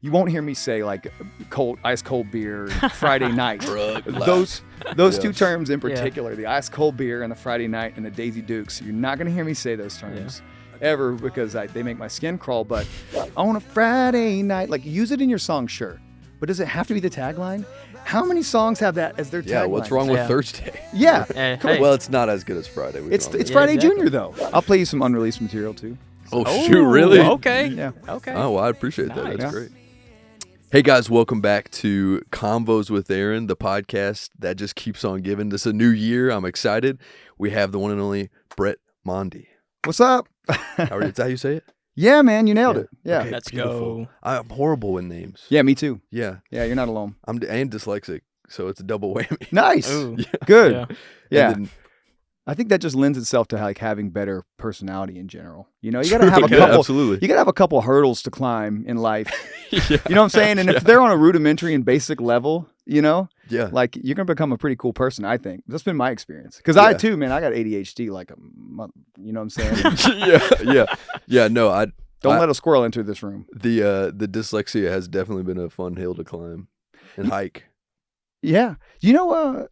You won't hear me say like ice cold beer and Friday night. Drug those two terms in particular, the ice cold beer and the Friday night and the Daisy Dukes. You're not gonna hear me say those terms ever because they make my skin crawl. But on a Friday night, like use it in your song, sure. But does it have to be the tagline? How many songs have that as their tagline? Yeah, what's wrong with Thursday? Yeah. Hey. Well, it's not as good as Friday. It's Friday Junior though. I'll play you some unreleased material too. Oh shoot, really? Okay. Yeah. Okay. Oh, well, I appreciate that. That's Nice. great. Hey guys, welcome back to Convos with Aaron, the podcast that just keeps on giving. This is a new year. I'm excited. We have the one and only Brett Mondie. What's up? Is that how you say it? Yeah, man, you nailed it. Yeah. Okay, Let's beautiful. go. I'm horrible with names. Yeah, me too. Yeah. Yeah, you're not alone. I'm dyslexic, so it's a double whammy. Nice. Ooh. Good. Yeah. Yeah. I think that just lends itself to like having better personality in general. You know, you gotta have a couple. Absolutely. You gotta have a couple hurdles to climb in life. Yeah. You know what I'm saying? And if they're on a rudimentary and basic level, you know, Yeah. like you're gonna become a pretty cool person. I think that's been my experience. Because I too, man, I got ADHD. Like a month. You know what I'm saying? Yeah. No, Don't let a squirrel enter this room. the dyslexia has definitely been a fun hill to climb and hike. Yeah. You know,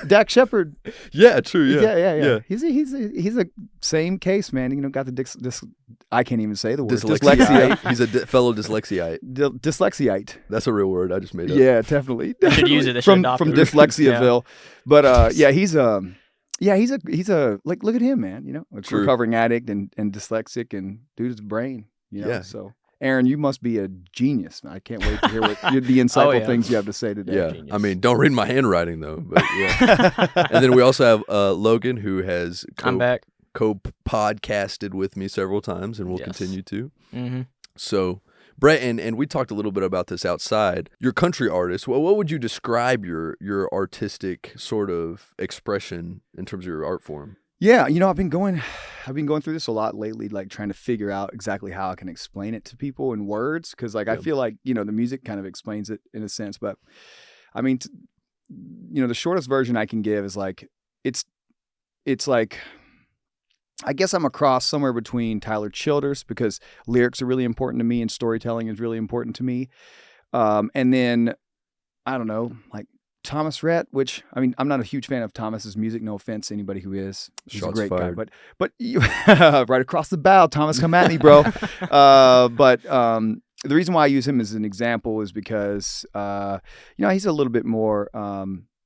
Dak Shepard. Yeah, true. Yeah. Yeah. He's a same case, man. You know, got the I can't even say the word. Dyslexia. He's a fellow dyslexiite. Dyslexiite. That's a real word I just made up. Yeah, definitely. They should use it. They should from adopt it. Dyslexiaville. But he's a like look at him, man. You know, like True. recovering addict and dyslexic and dude's brain. You know, Yeah. so. Aaron, you must be a genius. I can't wait to hear the insightful things you have to say today. Yeah, Genius. I mean, don't read my handwriting though. But yeah, and then we also have Logan, who has I'm back. co-podcasted with me several times, and will Yes. continue to. Mm-hmm. So, Brett, and we talked a little bit about this outside. You're a country artist. Well, what would you describe your artistic sort of expression in terms of your art form? Yeah, you know, I've been going through this a lot lately, like trying to figure out exactly how I can explain it to people in words, because like I feel like, you know, the music kind of explains it in a sense, but I mean, you know, the shortest version I can give is like it's like I guess I'm a cross somewhere between Tyler Childers, because lyrics are really important to me and storytelling is really important to me, and then I don't know, like Thomas Rhett, which I mean, I'm not a huge fan of Thomas's music. No offense to anybody who is. He's Shots a great fired. guy, but you, right across the bow, Thomas, come at me, bro. But the reason why I use him as an example is because you know, he's a little bit more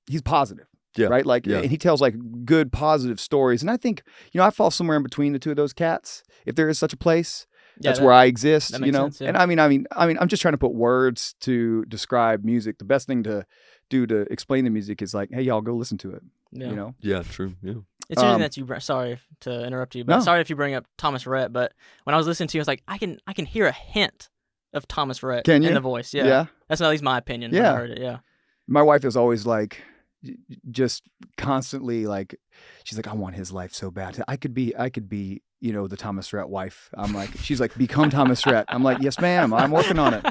he's positive. Yeah. Right. Like, Yeah. and he tells like good, positive stories. And I think, you know, I fall somewhere in between the two of those cats, if there is such a place. That's where I exist, that you makes know. sense, yeah. And I mean, I'm just trying to put words to describe music. The best thing to do to explain the music is like, hey, y'all, go listen to it. Yeah. You know. Yeah, true. Yeah. It's interesting that you. Sorry to interrupt you, but No. sorry if you bring up Thomas Rhett. But when I was listening to you, I was like, I can hear a hint of Thomas Rhett Can you? in the voice. Yeah. Yeah. That's at least my opinion. When Yeah. I heard it. Yeah. My wife is always like, just constantly like, she's like, I want his life so bad. I could be, you know, the Thomas Rhett wife. I'm like, she's like, become Thomas Rhett. I'm like, yes, ma'am. I'm working on it.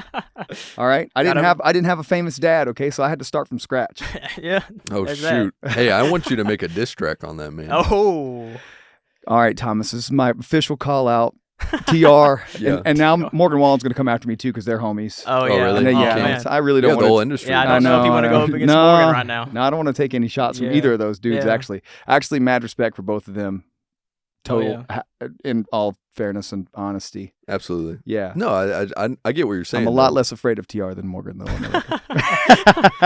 All right. I didn't have a famous dad. Okay. So I had to start from scratch. Yeah. Oh There's shoot! Hey, I want you to make a diss track on that, man. Oh. All right, Thomas, this is my official call out. TR. Yeah. And now Morgan Wallen's going to come after me too, because they're homies. Oh yeah. really? And then, Oh, yeah, man. I really You don't got the want whole to. industry. Yeah, I don't know if you want to go up against no, Morgan right now. No, I don't want to take any shots from Yeah. either of those dudes, Yeah. actually. Actually, mad respect for both of them. Total, in all fairness and honesty. Absolutely. Yeah. No, I get what you're saying. I'm a lot though. less afraid of TR than Morgan, though.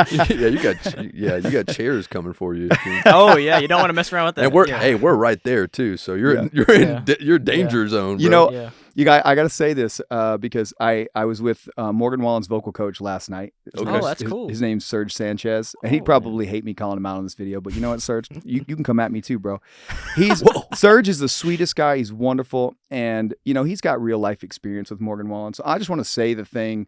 you got chairs coming for you. Oh yeah, you don't want to mess around with that. And we're yeah. we're right there too. So you're Yeah. in your danger zone. You bro. know, Yeah. I got to say this because I was with Morgan Wallen's vocal coach last night. Okay. Oh, that's cool. His name's Serge Sanchez, and Oh, he'd probably hate me calling him out on this video, but you know what, Serge? you can come at me too, bro. Serge is the sweetest guy. He's wonderful, and you know he's got real life experience with Morgan Wallen. So I just want to say the thing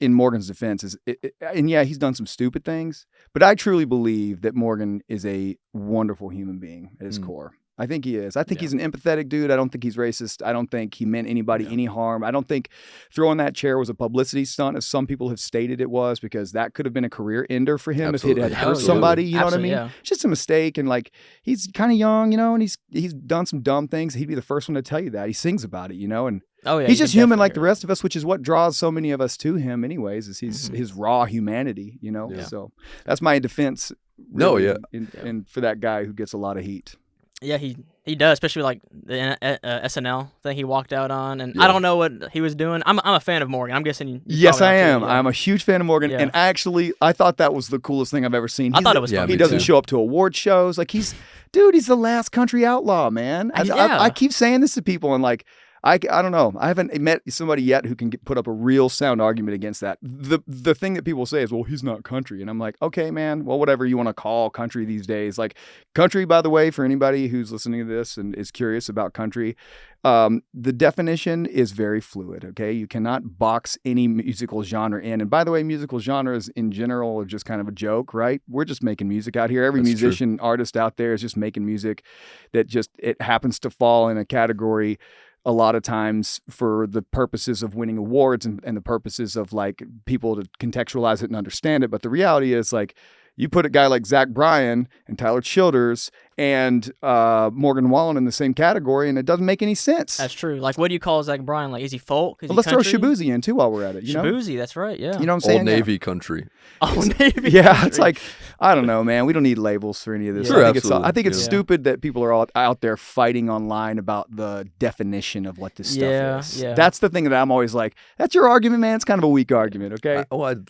in Morgan's defense is, and yeah, he's done some stupid things, but I truly believe that Morgan is a wonderful human being at his core. I think he is. I think he's an empathetic dude. I don't think he's racist. I don't think he meant anybody any harm. I don't think throwing that chair was a publicity stunt, as some people have stated it was, because that could have been a career ender for him if it had hurt somebody. You know what I mean? Yeah. It's just a mistake. And like, he's kind of young, you know, and he's done some dumb things. He'd be the first one to tell you that. He sings about it, you know, and he's just human like the rest of us, which is what draws so many of us to him anyways, is his raw humanity, you know? So that's my defense. Really, and for that guy who gets a lot of heat. Yeah, he does, especially like the SNL thing he walked out on, and I don't know what he was doing. I'm a fan of Morgan. I'm guessing. Yes, I am. I'm a huge fan of Morgan, and actually, I thought that was the coolest thing I've ever seen. I thought it was fun. He doesn't show up to award shows. Like he's the last country outlaw, man. I keep saying this to people, and like. I don't know. I haven't met somebody yet who can put up a real sound argument against that. The thing that people say is, well, he's not country. And I'm like, okay, man, well, whatever you want to call country these days. Like country, by the way, for anybody who's listening to this and is curious about country, the definition is very fluid, okay? You cannot box any musical genre in. And by the way, musical genres in general are just kind of a joke, right? We're just making music out here. Every musician, artist out there is just making music that it happens to fall in a category a lot of times for the purposes of winning awards and the purposes of like people to contextualize it and understand it. But the reality is like you put a guy like Zach Bryan and Tyler Childers and Morgan Wallen in the same category, and it doesn't make any sense. That's true. Like, what do you call Zach Bryan? Like, is he folk? Is he let's country? throw Shaboozey in too while we're at it. Shaboozey, that's right. Yeah. You know what I'm saying? Old Navy country. Old Navy. Yeah, country. It's like I don't know, man. We don't need labels for any of this. Sure, I think it's stupid that people are all out there fighting online about the definition of what this stuff is. Yeah. That's the thing that I'm always like, that's your argument, man. It's kind of a weak argument, okay?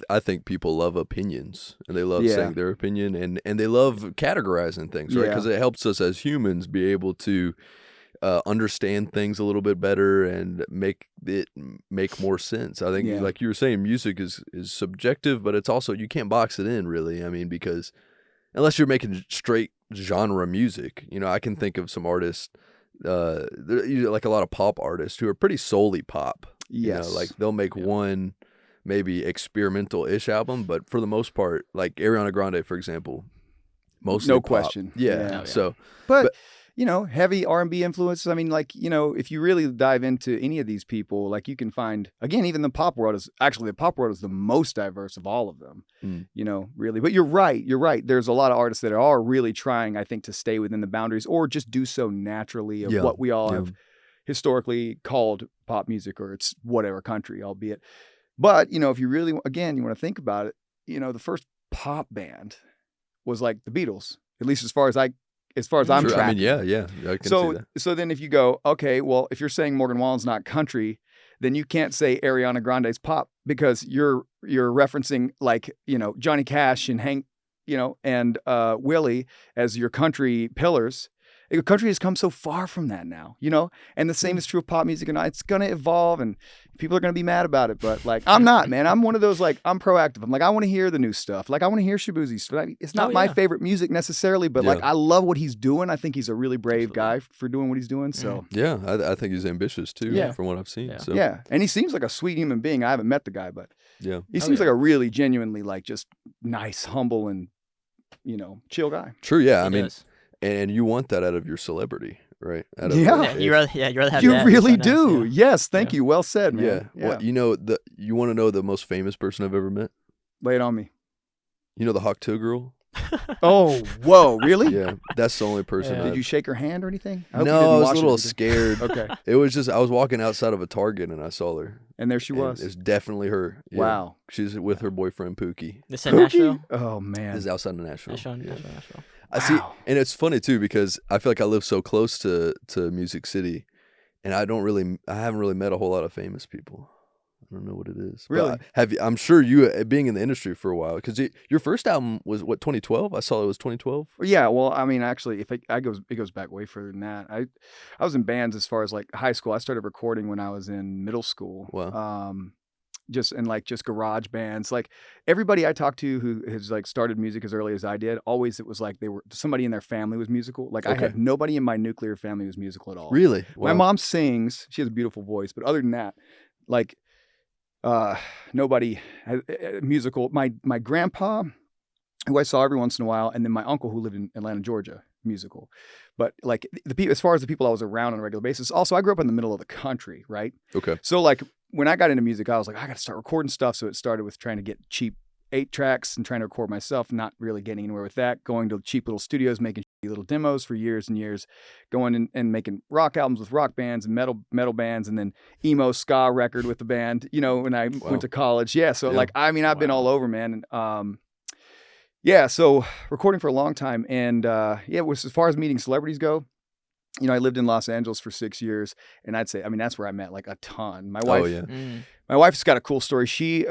I think people love opinions, and they love saying their opinion, and they love categorizing things, right? Because it helps us as humans be able to understand things a little bit better and make it make more sense. I think, like you were saying, music is subjective, but it's also, you can't box it in, really. I mean, because unless you're making straight genre music, you know, I can think of some artists, like a lot of pop artists who are pretty solely pop. Yes. You know, like they'll make one maybe experimental-ish album, but for the most part, like Ariana Grande, for example, mostly no pop. question. Yeah. So, but you know, heavy R&B influences. I mean, like, you know, if you really dive into any of these people, like you can find, again, even the pop world is the most diverse of all of them, you know, really. But you're right. There's a lot of artists that are really trying, I think, to stay within the boundaries or just do so naturally of what we all have historically called pop music, or it's whatever country, albeit. But, you know, if you really, again, you want to think about it, you know, the first pop band was like the Beatles, at least as far as I'm tracking. I mean, yeah, I can see that. So then if you go, okay, well, if you're saying Morgan Wallen's not country, then you can't say Ariana Grande's pop, because you're referencing, like, you know, Johnny Cash and Hank, you know, and Willie as your country pillars. Country has come so far from that now, you know, and the same is true of pop music, and it's going to evolve, and people are going to be mad about it. But like, I'm not, man. I'm one of those, like, I'm proactive. I'm like, I want to hear the new stuff. Like, I want to hear Shaboozey stuff. I mean, it's not my favorite music necessarily, but like, I love what he's doing. I think he's a really brave guy for doing what he's doing. So yeah, I think he's ambitious too, from what I've seen. Yeah. So. Yeah, and he seems like a sweet human being. I haven't met the guy, but he seems like a really genuinely, like, just nice, humble, and, you know, chill guy. True. Yeah, He I mean. does. And you want that out of your celebrity, right? You rather have you that. really Nice, do. Yes, thank you. Well said, man. Yeah. Well, you know, you want to know the most famous person I've ever met? Lay it on me. You know the Hawk Toe girl? Oh, whoa, really? Yeah, that's the only person. Did you shake her hand or anything? No, I was a little scared. Okay. It was just, I was walking outside of a Target and I saw her. And there she was. It's definitely her. Yeah. Wow. She's with her boyfriend, Pookie. This in Nashville? Oh, man. This is outside of Nashville. Nashville. I see, and it's funny too, because I feel like I live so close to Music City, and I haven't really met a whole lot of famous people. I don't know what it is. Really? But I'm sure you, being in the industry for a while, because your first album was what, 2012? I saw it was 2012. Yeah, well, I mean, actually, if it goes back way further than that. I was in bands as far as like high school. I started recording when I was in middle school. Wow. Just garage bands. Like everybody I talked to who has like started music as early as I did, always it was like somebody in their family was musical. Like I had nobody in my nuclear family was musical at all. Really? My Wow. mom sings. She has a beautiful voice, but other than that, like nobody has musical. My grandpa, who I saw every once in a while, and then my uncle who lived in Atlanta, Georgia, musical. But like the people, as far as the people I was around on a regular basis, also I grew up in the middle of the country, right? Okay. So like when I got into music, I was like, I got to start recording stuff. So it started with trying to get cheap 8 tracks and trying to record myself, not really getting anywhere with that, going to cheap little studios, making little demos for years and years, going and making rock albums with rock bands and metal bands, and then emo ska record with the band, you know, when I went to college. Yeah. So like, I mean, I've been all over, man. And, yeah. So recording for a long time. And, as far as meeting celebrities go, you know, I lived in Los Angeles for 6 years, and I'd say, I mean, that's where I met like a ton. My wife, my wife's got a cool story. She's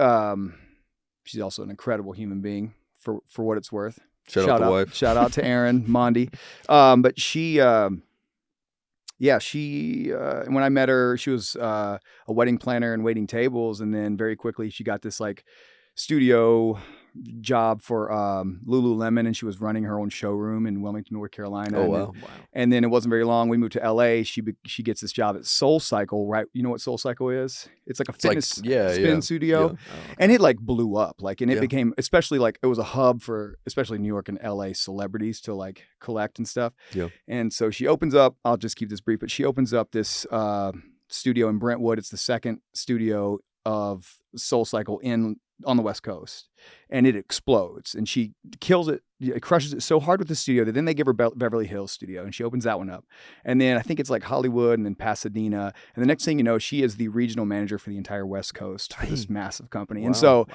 also an incredible human being for what it's worth. Shout out to wife. Shout out to Erin, Mondie. But she, when I met her, she was a wedding planner and waiting tables. And then very quickly she got this like studio job for Lululemon, and she was running her own showroom in Wilmington, North Carolina. Oh, wow. And then it wasn't very long. We moved to LA. She gets this job at Soul Cycle, right? You know what Soul Cycle is? It's like a fitness spin studio. Yeah. Oh, okay. And it like blew up. Like, and it became, especially like it was a hub for especially New York and LA celebrities to like collect and stuff. Yeah. And so she opens up, I'll just keep this brief, but she opens up this studio in Brentwood. It's the second studio of Soul Cycle on the West Coast, and it explodes, and she kills it, crushes it so hard with the studio that then they give her Beverly Hills studio, and she opens that one up. And then I think it's like Hollywood and then Pasadena. And the next thing you know, she is the regional manager for the entire West Coast for this massive company. Wow. And so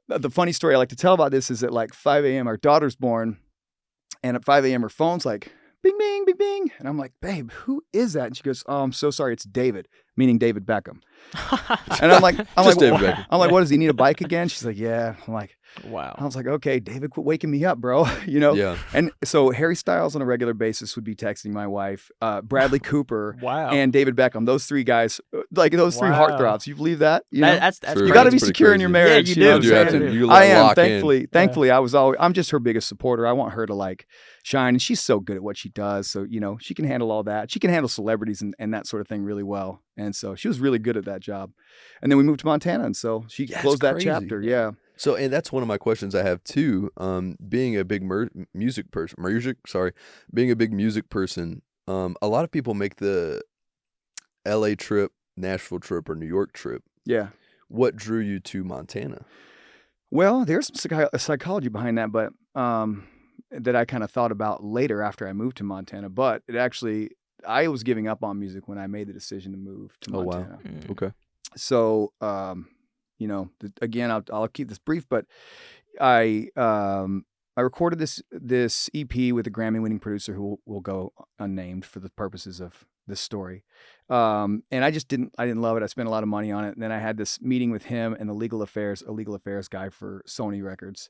the funny story I like to tell about this is at like 5 a.m. our daughter's born, and at 5 a.m. her phone's like, bing, bing, bing, bing. And I'm like, babe, who is that? And she goes, oh, I'm so sorry. It's David, meaning David Beckham. And I'm like, what, does he need a bike again? She's like, yeah. I'm like, wow. I was like, okay, David, quit waking me up, bro. You know? Yeah. And so Harry Styles on a regular basis would be texting my wife, Bradley Cooper, and David Beckham. Those three guys, like those three heartthrobs. You believe that? You know? That's you got to be secure in your marriage. Yeah, you do. I am. Thankfully, I'm just her biggest supporter. I want her to like shine, and she's so good at what she does. So, you know, she can handle all that. She can handle celebrities and that sort of thing really well. And so she was really good at that job. And then we moved to Montana, and so she closed that chapter. Yeah. So, and that's one of my questions I have too. Being a big music person, being a big music person, a lot of people make the LA trip, Nashville trip, or New York trip. Yeah. What drew you to Montana? Well, there's some psychology behind that, but that I kind of thought about later after I moved to Montana. But it actually, I was giving up on music when I made the decision to move to Montana. Oh, wow. Okay. So, you know, again, I'll keep this brief, but I recorded this EP with a Grammy-winning producer who will go unnamed for the purposes of this story. And I didn't love it. I spent a lot of money on it. And then I had this meeting with him and a legal affairs guy for Sony Records.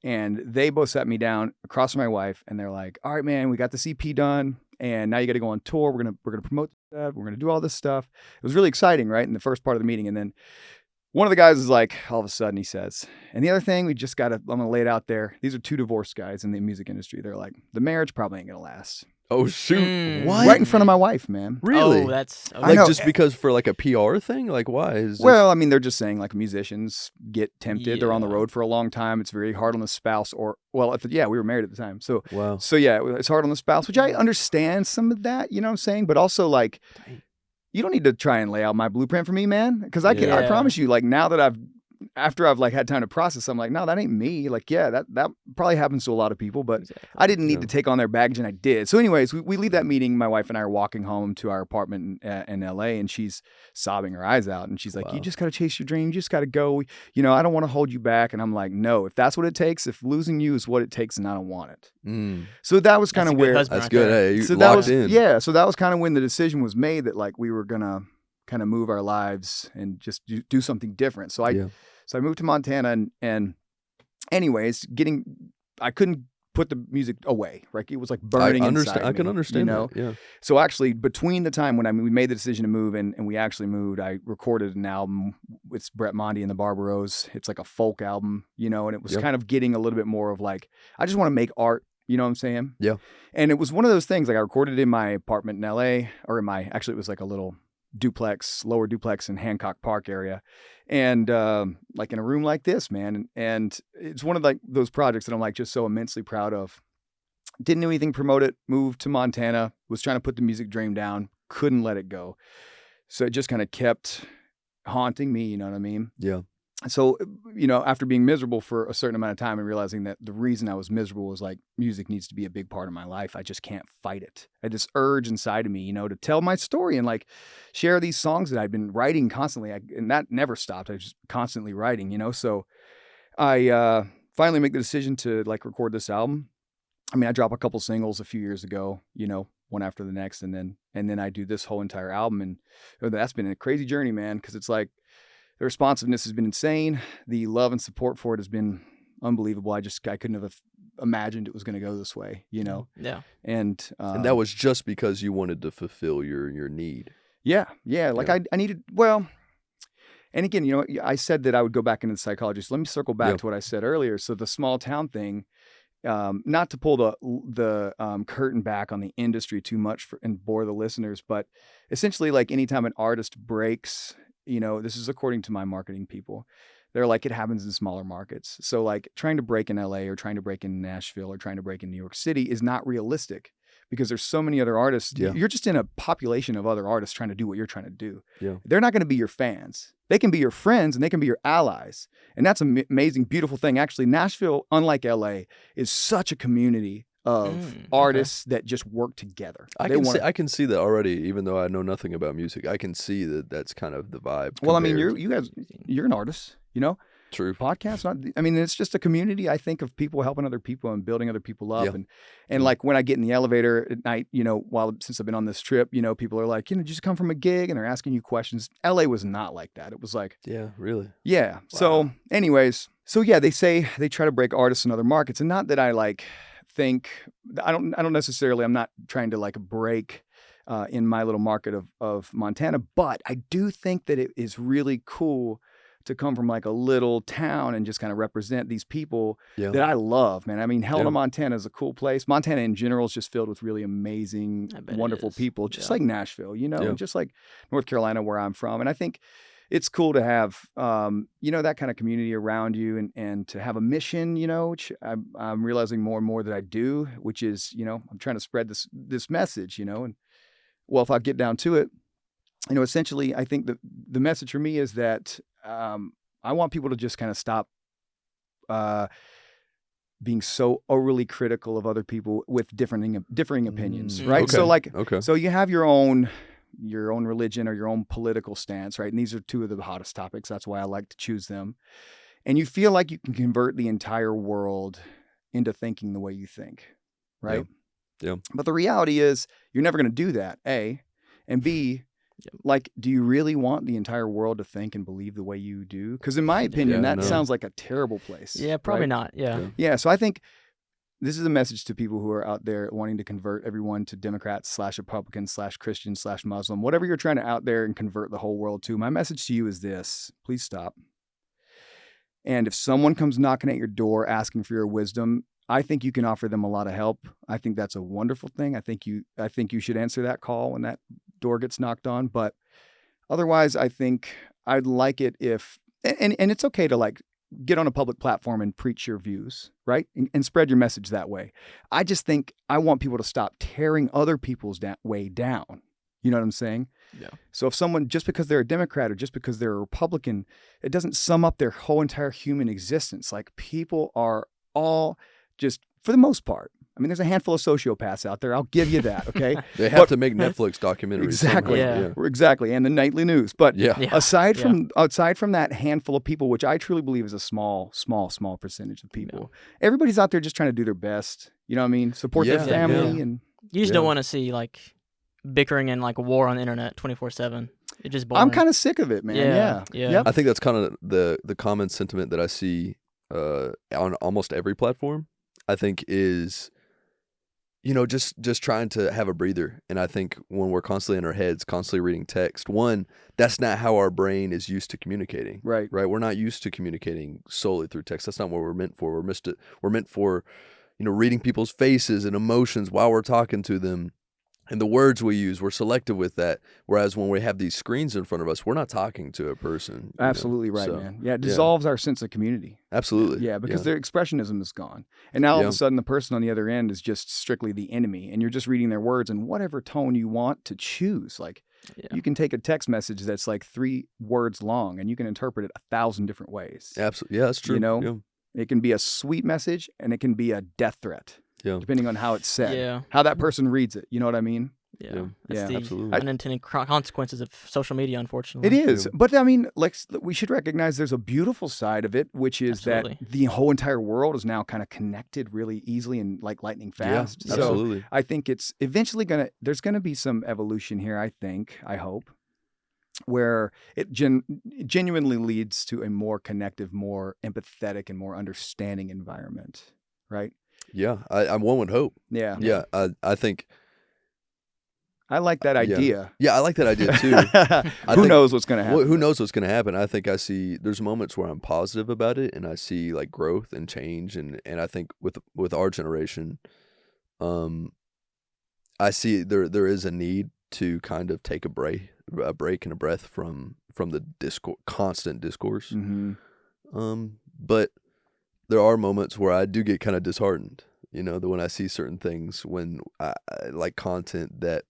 And they both sat me down across from my wife, and they're like, all right, man, we got this EP done, and now you got to go on tour. We're going to promote that. We're going to do all this stuff. It was really exciting, right? In the first part of the meeting. And then one of the guys is like, all of a sudden he says, and the other thing, I'm going to lay it out there. These are 2 divorced guys in the music industry. They're like, the marriage probably ain't going to last. Oh, shoot. What? Right in front of my wife, man. Really? Oh, that's... Okay. Like, just because for like a PR thing? Like, why? Well, I mean, they're just saying like musicians get tempted. Yeah. They're on the road for a long time. It's very hard on the spouse we were married at the time. So, wow. So yeah, it's hard on the spouse, which I understand some of that, you know what I'm saying? But also like, you don't need to try and lay out my blueprint for me, man. Because I promise you, like now that after I've like had time to process, I'm like, no, that ain't me. Like, yeah, that probably happens to a lot of people, but I didn't need to take on their baggage, and I did. So anyways, we leave that meeting. My wife and I are walking home to our apartment in LA, and she's sobbing her eyes out. And she's like, you just got to chase your dream. You just got to go. You know, I don't want to hold you back. And I'm like, no, if that's what it takes, if losing you is what it takes, then I don't want it. So that was kind of where. That's good. Hey, so locked in. Yeah. So that was kind of when the decision was made that like we were going to kind of move our lives and just do something different. So I moved to Montana, and anyways, I couldn't put the music away, right? It was like burning inside me. I can understand, you know? That, yeah. So actually, between the time when we made the decision to move and we actually moved, I recorded an album with Brett Mondie and the Barbaros. It's like a folk album, you know, and it was kind of getting a little bit more of like, I just want to make art. You know what I'm saying? Yeah. And it was one of those things, like I recorded it in my apartment in LA, or it was like a little lower duplex in Hancock Park area. And like in a room like this, man. And it's one of like those projects that I'm like just so immensely proud of. Didn't do anything to promote it. Moved to Montana. Was trying to put the music dream down. Couldn't let it go. So it just kind of kept haunting me. You know what I mean? Yeah. So, after being miserable for a certain amount of time and realizing that the reason I was miserable was like music needs to be a big part of my life, I just can't fight it. I had this urge inside of me, to tell my story and like share these songs that I'd been writing constantly. And that never stopped. I was just constantly writing, So I finally make the decision to like record this album. I mean, I dropped a couple singles a few years ago, one after the next. And then I do this whole entire album. And that's been a crazy journey, man, because it's like, the responsiveness has been insane. The love and support for it has been unbelievable. I couldn't have imagined it was going to go this way, Yeah. And that was just because you wanted to fulfill your need. Yeah. Like I needed, well, and again, I said that I would go back into the psychologist. Let me circle back to what I said earlier. So the small town thing, not to pull the curtain back on the industry too much and bore the listeners, but essentially like anytime an artist breaks, this is according to my marketing people. They're like, it happens in smaller markets. So like trying to break in LA or trying to break in Nashville or trying to break in New York City is not realistic because there's so many other artists. Yeah. You're just in a population of other artists trying to do what you're trying to do. Yeah. They're not going to be your fans. They can be your friends and they can be your allies. And that's an amazing, beautiful thing. Actually, Nashville, unlike LA, is such a community of artists that just work together. I can see that already, even though I know nothing about music. I can see that that's kind of the vibe. Well, I mean, you're an artist, True. Podcast, it's just a community, I think, of people helping other people and building other people up. And like when I get in the elevator at night, since I've been on this trip, people are like, just come from a gig and they're asking you questions. LA was not like that. It was like, yeah, really? Yeah. Wow. So anyways, they say they try to break artists in other markets, and not that I like think I'm not trying to like break in my little market of Montana, but I do think that it is really cool to come from like a little town and just kind of represent these people that I love, man. I mean, Helena, Montana is a cool place. Montana in general is just filled with really amazing, wonderful people, just like Nashville, and just like North Carolina where I'm from. And I think it's cool to have, that kind of community around you and to have a mission, which I'm realizing more and more that I do, which is, I'm trying to spread this message, and well, if I get down to it, essentially, I think the message for me is that I want people to just kind of stop being so overly critical of other people with differing opinions, right? Okay. So you have your own religion or your own political stance, right? And these are two of the hottest topics. That's why I like to choose them. And you feel like you can convert the entire world into thinking the way you think, right? Yeah. But the reality is you're never going to do that, A. And B, like, do you really want the entire world to think and believe the way you do? Because in my opinion, that sounds like a terrible place. Yeah, probably not. Yeah. So I think this is a message to people who are out there wanting to convert everyone to Democrats / Republicans / Christians / Muslim, whatever you're trying to out there and convert the whole world to. My message to you is this: please stop. And if someone comes knocking at your door asking for your wisdom, I think you can offer them a lot of help. I think that's a wonderful thing. I think you should answer that call when that door gets knocked on. But otherwise, I think I'd like it if, and it's okay to like get on a public platform and preach your views, right? And spread your message that way. I just think I want people to stop tearing other people's way down. You know what I'm saying? Yeah. So if someone, just because they're a Democrat or just because they're a Republican, it doesn't sum up their whole entire human existence. Like, people are all just, for the most part, I mean, there's a handful of sociopaths out there. I'll give you that, okay? They have to make Netflix documentaries. Exactly. Yeah. Exactly. And the nightly news. But aside from that handful of people, which I truly believe is a small percentage of people, everybody's out there just trying to do their best. You know what I mean? Support their family. And you just don't want to see like bickering and like war on the internet 24/7. It's just boring. I'm kind of sick of it, man. Yeah. Yep. I think that's kind of the common sentiment that I see on almost every platform. I think is, just trying to have a breather. And I think when we're constantly in our heads, constantly reading text, one, that's not how our brain is used to communicating. Right. We're not used to communicating solely through text. That's not what we're meant for. We're meant for, reading people's faces and emotions while we're talking to them. And the words we use, we're selective with that. Whereas when we have these screens in front of us, we're not talking to a person. Absolutely right, man. Yeah, it dissolves our sense of community. Absolutely. Yeah, because their expressionism is gone. And now all of a sudden the person on the other end is just strictly the enemy. And you're just reading their words in whatever tone you want to choose. Like you can take a text message that's like 3 words long and you can interpret it 1,000 different ways. Absolutely. Yeah, that's true. You know, it can be a sweet message and it can be a death threat. Yeah. Depending on how it's said, how that person reads it. You know what I mean? Yeah, that's the absolutely. Unintended consequences of social media, unfortunately. It is. But I mean, like, we should recognize there's a beautiful side of it, which is that the whole entire world is now kind of connected really easily and like lightning fast. Yeah, absolutely. So I think it's eventually there's going to be some evolution here, I hope, where it genuinely leads to a more connective, more empathetic, and more understanding environment, right? Yeah, one would hope. Yeah. Yeah, I think... I like that idea. Yeah, I like that idea too. Who knows what's going to happen? Who knows what's going to happen? I think there's moments where I'm positive about it and I see like growth and change. And I think with our generation, I see there is a need to kind of take a break and a breath from the constant discourse. Mm-hmm. But there are moments where I do get kind of disheartened, when I see certain things, when I like content that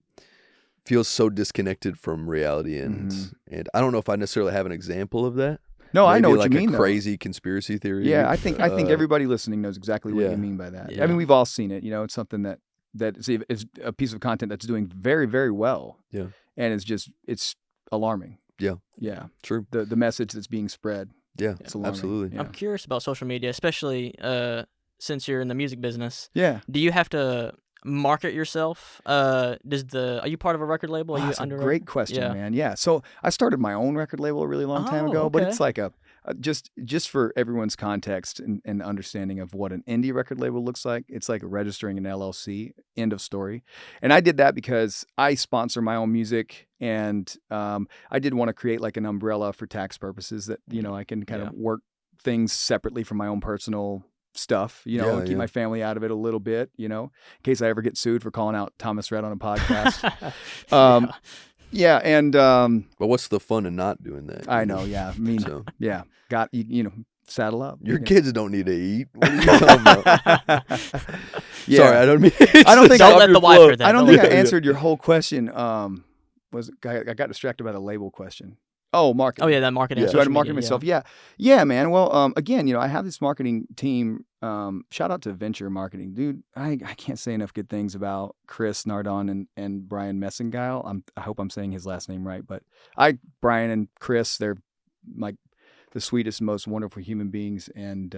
feels so disconnected from reality, and I don't know if I necessarily have an example of that. No, Maybe I know what like you mean. A crazy conspiracy theory. Yeah, I think everybody listening knows exactly what you mean by that. Yeah. I mean, we've all seen it. It's something that is a piece of content that's doing very, very well. Yeah, and it's alarming. Yeah, yeah, true. The message that's being spread. Yeah, it's alarming. Absolutely. Yeah. I'm curious about social media, especially since you're in the music business. Yeah, do you have to market yourself? Are you part of a record label? That's a great question, man. Yeah. So I started my own record label a really long time ago, but it's like just for everyone's context and understanding of what an indie record label looks like. It's like registering an LLC, end of story. And I did that because I sponsor my own music, and I did want to create like an umbrella for tax purposes that, I can kind of work things separately from my own personal stuff, keep my family out of it a little bit, in case I ever get sued for calling out Thomas Rhett on a podcast. But what's the fun in not doing that? I know, yeah. I mean, got saddle up. Your kids don't need to eat. What are you talking about? Sorry, I don't mean. I don't think Don't let the wife hear that. I don't think I answered your whole question. I got distracted by the label question. Oh, marketing. Oh, yeah, that marketing. So I had to market myself. Yeah, man. Well, again, I have this marketing team. Shout out to Venture Marketing. Dude, I can't say enough good things about Chris Nardon and Brian Messingile. I hope I'm saying his last name right. But Brian and Chris, they're like the sweetest, most wonderful human beings. And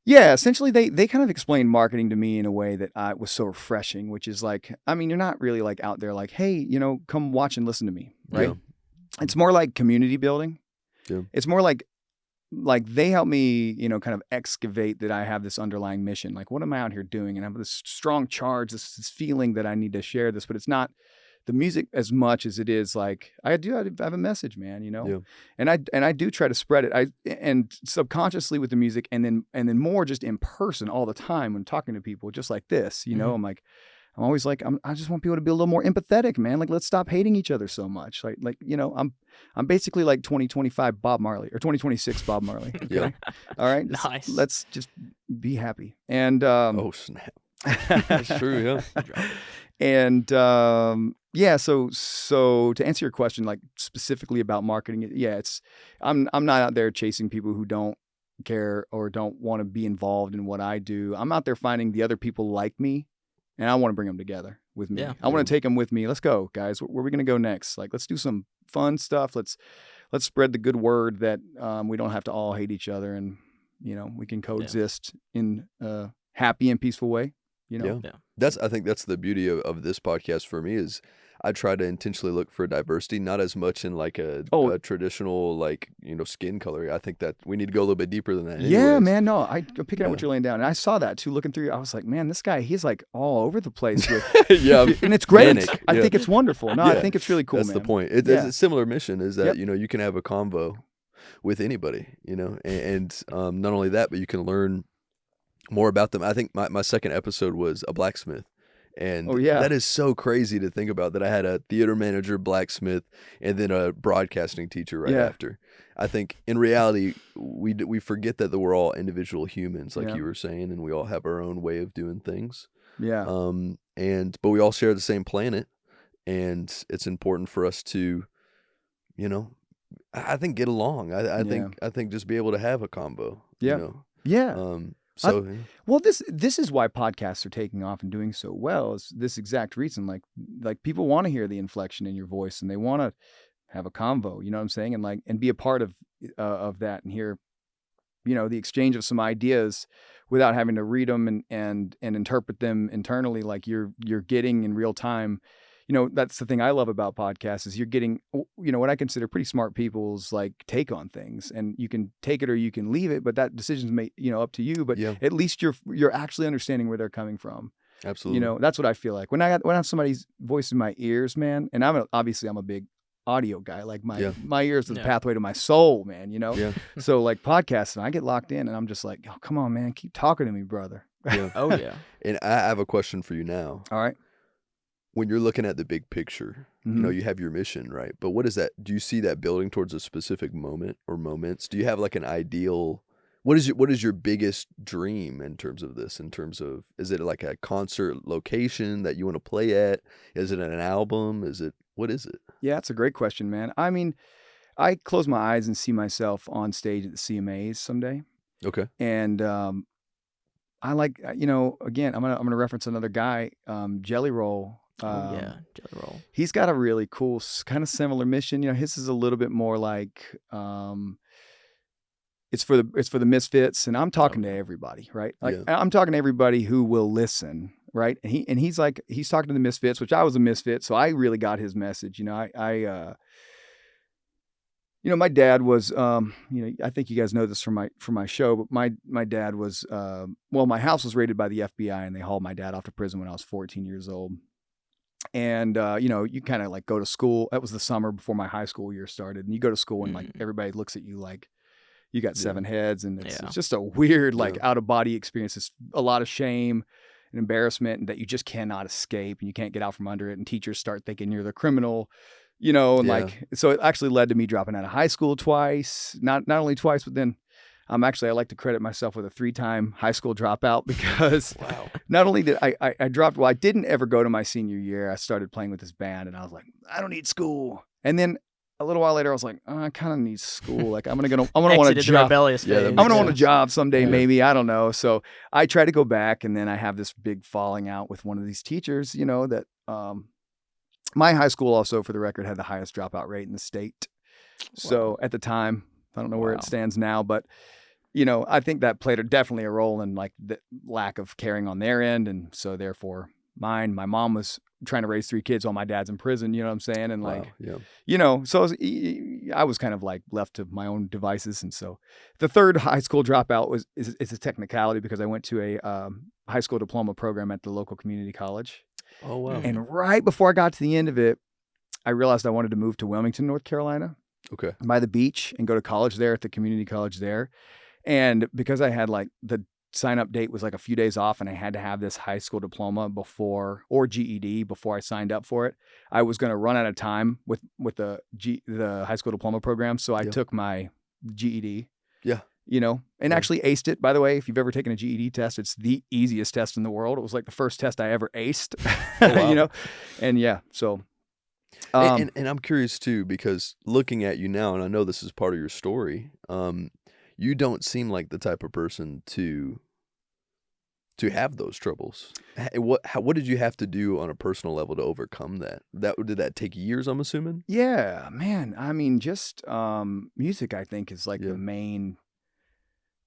essentially they kind of explained marketing to me in a way that was so refreshing, which is like, I mean, you're not really like out there like, hey, come watch and listen to me, right? Yeah. It's more like community building. Yeah. It's more like they help me, kind of excavate that I have this underlying mission. Like, what am I out here doing? And I have this strong charge, this feeling that I need to share this, but it's not the music as much as it is like I have a message, man, Yeah. And I do try to spread it. And subconsciously with the music, and then more just in person all the time when talking to people just like this, I'm always like, I just want people to be a little more empathetic, man. Like, let's stop hating each other so much. Like, I'm basically like 2025 Bob Marley or 2026 Bob Marley. Okay? Yeah. All right. Nice. Let's just be happy. And oh snap. That's true. Yeah. And so to answer your question, like specifically about marketing, I'm not out there chasing people who don't care or don't want to be involved in what I do. I'm out there finding the other people like me. And I want to bring them together with me. Yeah. I want to take them with me. Let's go, guys. Where are we going to go next? Like, let's do some fun stuff. Let's spread the good word that we don't have to all hate each other, and we can coexist in a happy and peaceful way. Yeah. I think that's the beauty of this podcast for me is I try to intentionally look for diversity, not as much in like a traditional like skin color. I think that we need to go a little bit deeper than that. Anyways. Yeah, man. No, I'm picking up what you're laying down, and I saw that too. Looking through, I was like, man, this guy, he's like all over the place with, and it's great. Manic. I think it's wonderful. No, I think it's really cool. That's man. the point. It's a similar mission is that you can have a convo with anybody, and not only that, but you can learn more about them. I think my second episode was a blacksmith. And Oh, yeah. that is so crazy to think about, that I had a theater manager, blacksmith, and then a broadcasting teacher right after. I think in reality, we forget that we're all individual humans, like you were saying, and we all have our own way of doing things. Yeah. But we all share the same planet, and it's important for us to, you know, I think get along. I think just be able to have a combo. Yeah. You know? Yeah. So well, this is why podcasts are taking off and doing so well. Is this exact reason? Like people want to hear the inflection in your voice, and they want to have a convo. You know what I'm saying? And be a part of that, and hear, you know, the exchange of some ideas without having to read them and interpret them internally, like you're getting in real time. You know, that's the thing I love about podcasts, is you're getting, you know, what I consider pretty smart people's like take on things, and you can take it or you can leave it, but that decision's made, you know, up to you. But at least you're actually understanding where they're coming from. Absolutely. You know, that's what I feel like when I have somebody's voice in my ears, man. And I'm a big audio guy. Like my ears are the pathway to my soul, man. You know. Yeah. So like podcasts, and I get locked in, and I'm just like, oh, come on, man, keep talking to me, brother. Yeah. Oh yeah. And I have a question for you now. All right. When you're looking at the big picture, you know, you have your mission, right? But what is that? Do you see that building towards a specific moment or moments? Do you have like an ideal? What is your biggest dream in terms of this? In terms of, is it like a concert location that you want to play at? Is it an album? What is it? Yeah, it's a great question, man. I mean, I close my eyes and see myself on stage at the CMAs someday. Okay. And I like, you know, again, I'm gonna reference another guy, Jelly Roll. Jelly Roll. He's got a really cool, kind of similar mission. You know, his is a little bit more like, it's for the misfits, and I'm talking to everybody, right? Like I'm talking to everybody who will listen, right? And he's talking to the misfits, which I was a misfit, so I really got his message. You know, you know, my dad was, you know, I think you guys know this from my show, but my dad was, my house was raided by the FBI, and they hauled my dad off to prison when I was 14 years old. And, you know, you kind of like go to school. That was the summer before my high school year started. And you go to school and like everybody looks at you like you got 7 heads. And it's just a weird, like out of body experience. It's a lot of shame and embarrassment, and that you just cannot escape, and you can't get out from under it. And teachers start thinking you're the criminal, you know, and like, so it actually led to me dropping out of high school twice, not only twice, but then I like to credit myself with a 3-time high school dropout, because not only did I dropped, I didn't ever go to my senior year. I started playing with this band, and I was like, I don't need school. And then a little while later, I was like, I kind of need school. Like I'm gonna want a job. Rebellious phase. I'm gonna want a job someday, maybe. I don't know. So I try to go back, and then I have this big falling out with one of these teachers. You know that my high school also, for the record, had the highest dropout rate in the state. So at the time, I don't know where it stands now, but you know, I think that played definitely a role in like the lack of caring on their end. And so therefore my mom was trying to raise 3 kids while my dad's in prison, you know what I'm saying? And like, you know, so I was kind of like left to my own devices. And so the third high school dropout is a technicality, because I went to a high school diploma program at the local community college. Oh, wow. And right before I got to the end of it, I realized I wanted to move to Wilmington, North Carolina. Okay. By the beach, and go to college there at the community college there. And because I had like the sign up date was like a few days off, and I had to have this high school diploma or GED before I signed up for it, I was going to run out of time with the high school diploma program. So I took my GED. Yeah. You know, and actually aced it. By the way, if you've ever taken a GED test, it's the easiest test in the world. It was like the first test I ever aced. Oh, wow. You know, and so. And I'm curious too, because looking at you now, and I know this is part of your story, you don't seem like the type of person to have those troubles. What did you have to do on a personal level to overcome that? Did that take years, I'm assuming? Yeah, man. I mean, just music, I think, is like the main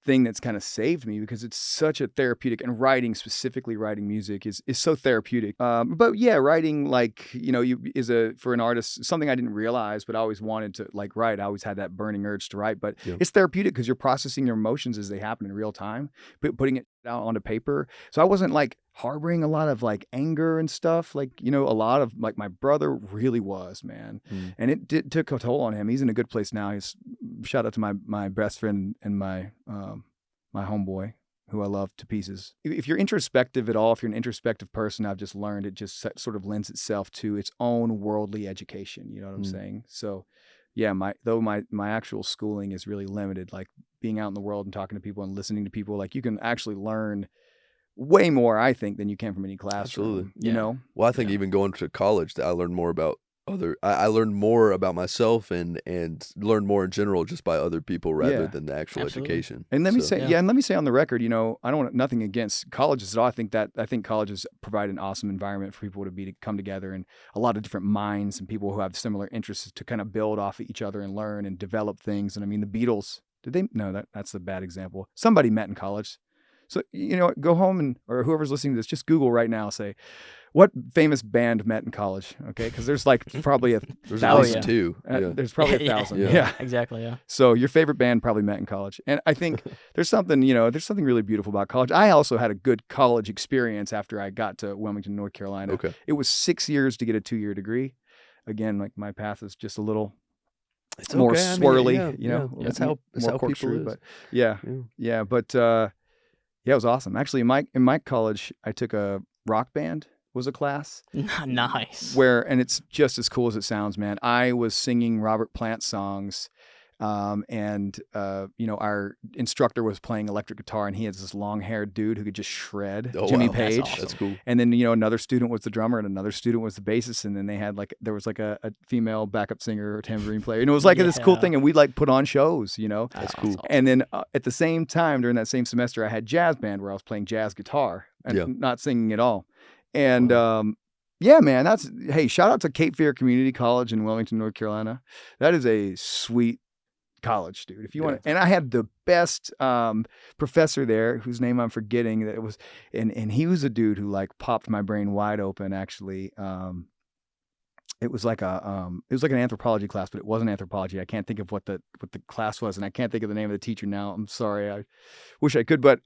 thing that's kind of saved me, because it's such a therapeutic, and specifically writing music is so therapeutic. But yeah, writing, like, you know, for an artist, something I didn't realize, but I always wanted to like write. I always had that burning urge to write, but it's therapeutic because you're processing your emotions as they happen in real time, putting it out onto paper. So I wasn't like harboring a lot of like anger and stuff, like, you know, a lot of like my brother really was, man. And it took a toll on him. He's in a good place now. Shout out to my best friend and my homeboy, who I love to pieces. If you're introspective at all, if you're an introspective person, I've just learned it just sort of lends itself to its own worldly education. You know what I'm saying? So, yeah, my actual schooling is really limited. Like being out in the world and talking to people and listening to people, like you can actually learn way more, I think, than you can from any classroom. Absolutely. You know? Well, I think even going to college, I learned more about I learned more about myself and learned more in general just by other people rather than the actual education. And let me say on the record, you know, I don't want nothing against colleges at all. I think colleges provide an awesome environment for people to come together, and a lot of different minds and people who have similar interests to kind of build off of each other and learn and develop things. And I mean, the Beatles, that's a bad example. Somebody met in college. So, you know, go home or whoever's listening to this, just Google right now, say, what famous band met in college? Okay, because there's like probably there's 1,000 too. There's probably 1,000. Yeah, exactly. Yeah. So your favorite band probably met in college, and I think there's something really beautiful about college. I also had a good college experience after I got to Wilmington, North Carolina. Okay. It was 6 years to get a 2-year degree. Again, like my path is just a little more swirly. That's how people is. But it was awesome. Actually, in my college, I took a rock band. Was a class. Nice. And it's just as cool as it sounds, man. I was singing Robert Plant songs, and our instructor was playing electric guitar, and he has this long-haired dude who could just shred, Jimmy Page. That's awesome. That's cool. And then another student was the drummer, and another student was the bassist, and then there was a female backup singer or tambourine player, and it was like this cool thing, and we like put on shows, That's cool. Awesome. And then at the same time during that same semester, I had jazz band where I was playing jazz guitar and not singing at all. And man, shout out to Cape Fear Community College in Wilmington, North Carolina. That is a sweet college, dude. If you want, and I had the best professor there, whose name I'm forgetting. That it was, and he was a dude who like popped my brain wide open. Actually, it was like an anthropology class, but it wasn't anthropology. I can't think of what the class was, and I can't think of the name of the teacher now. I'm sorry. I wish I could, but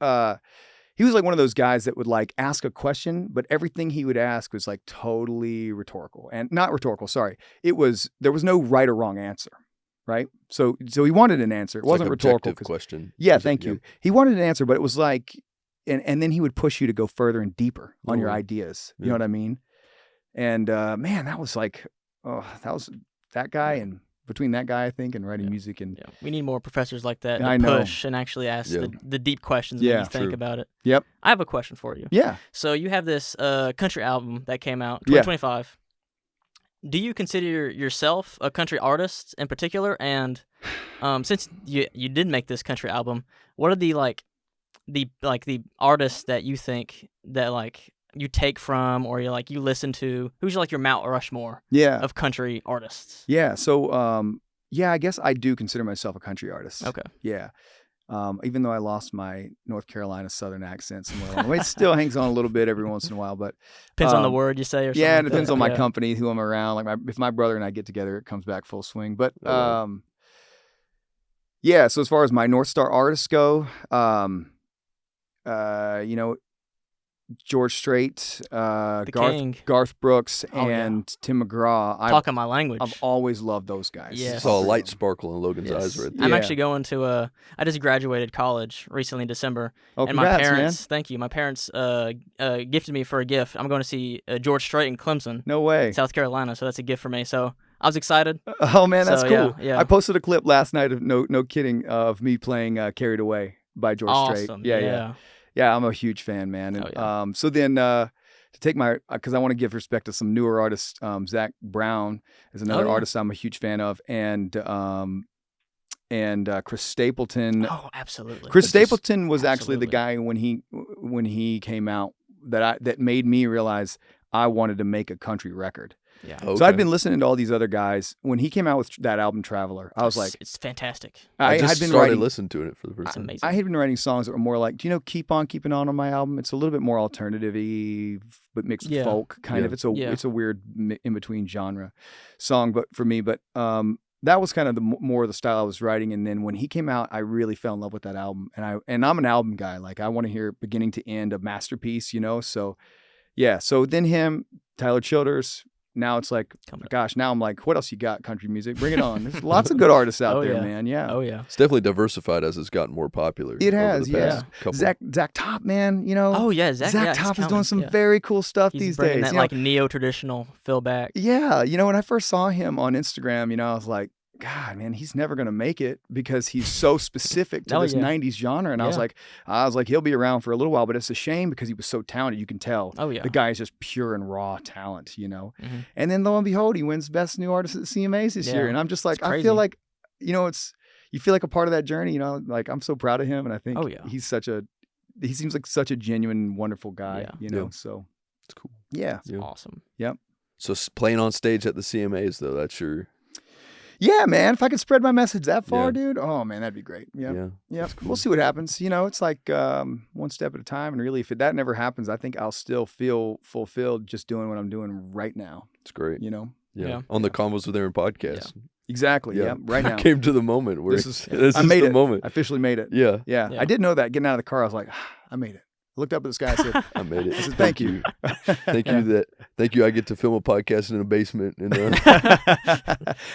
he was like one of those guys that would like ask a question, but everything he would ask was like totally rhetorical, and not rhetorical. Sorry. There was no right or wrong answer. Right. So he wanted an answer. It wasn't like rhetorical. Question. Yeah. Thank you. He wanted an answer, but it was like, and then he would push you to go further and deeper on your ideas. You know what I mean? And, man, that was like, that guy, and between that guy, I think, and writing music, and we need more professors like that to push and actually ask the deep questions when you think about it. Yep. I have a question for you. Yeah. So you have this country album that came out 2025. Do you consider yourself a country artist in particular? And since you did make this country album, what are the artists that you think that like you take from, or you listen to? Who's your Mount Rushmore of country artists? Yeah. So I guess I do consider myself a country artist. Okay. Yeah. Even though I lost my North Carolina Southern accent somewhere along the way, it still hangs on a little bit every once in a while. But depends on the word you say, or something. Yeah, it depends on my company, who I'm around. Like if my brother and I get together, it comes back full swing. But so as far as my North Star artists go, George Strait, Garth Brooks, and Tim McGraw. Talking my language. I've always loved those guys. Yeah. I saw a light sparkle in Logan's eyes right there. I'm actually going to I just graduated college recently in December. Oh, and congrats, my parents, man. Thank you. My parents gifted me for a gift. I'm going to see George Strait in Clemson. No way. South Carolina, so that's a gift for me. So I was excited. Oh man, that's cool. Yeah. I posted a clip last night of no kidding of me playing Carried Away by George Strait. Yeah, I'm a huge fan, man. And, so then to take because I want to give respect to some newer artists. Zach Brown is another artist I'm a huge fan of, and Chris Stapleton. Oh, absolutely. Chris Stapleton was actually the guy when he came out that made me realize I wanted to make a country record. Yeah. Okay. So I'd been listening to all these other guys. When he came out with that album, Traveler, I was like, it's fantastic. I had been started listening to it for the first time. Amazing. I had been writing songs that were more like, do you know Keep On Keeping On my album? It's a little bit more alternative-y, but mixed with folk kind of. It's a weird in-between genre song, but for me, that was kind of more of the style I was writing. And then when he came out, I really fell in love with that album. And I'm an album guy. Like I want to hear beginning to end a masterpiece, So yeah. So then him, Tyler Childers, now it's like, gosh, now I'm like, what else you got? Country music, bring it on. There's lots of good artists out there, man. Yeah. Oh yeah. It's definitely diversified as it's gotten more popular. It has, Zach Top, man. You know. Oh yeah, Zach Top is doing some very cool stuff these days. That like neo-traditional feel back. Yeah, you know, when I first saw him on Instagram, you know, I was like, God, man, he's never gonna make it because he's so specific to this '90s genre. And I was like, he'll be around for a little while, but it's a shame because he was so talented. You can tell. Oh yeah, the guy is just pure and raw talent, you know. Mm-hmm. And then lo and behold, he wins Best New Artist at the CMAs this year. And I'm just like, I feel like, you know, you feel like a part of that journey. You know, like I'm so proud of him, and I think he seems like such a genuine, wonderful guy. You know, so it's cool. Yeah, it's awesome. Yep. So playing on stage at the CMAs though, that's your. Yeah, man. If I could spread my message that far, dude, oh man, that'd be great. Yeah. Cool. We'll see what happens. You know, it's like one step at a time. And really, if that never happens, I think I'll still feel fulfilled just doing what I'm doing right now. It's great. You know? Yeah. On the Convos with Aaron podcast. Yeah. Exactly. Yeah. Right now. I came to the moment where this is the moment. I officially made it. Yeah. I did know that. Getting out of the car, I was like, I made it. Looked up at the sky and said, I made it. I said, thank you. Thank you. I get to film a podcast in a basement.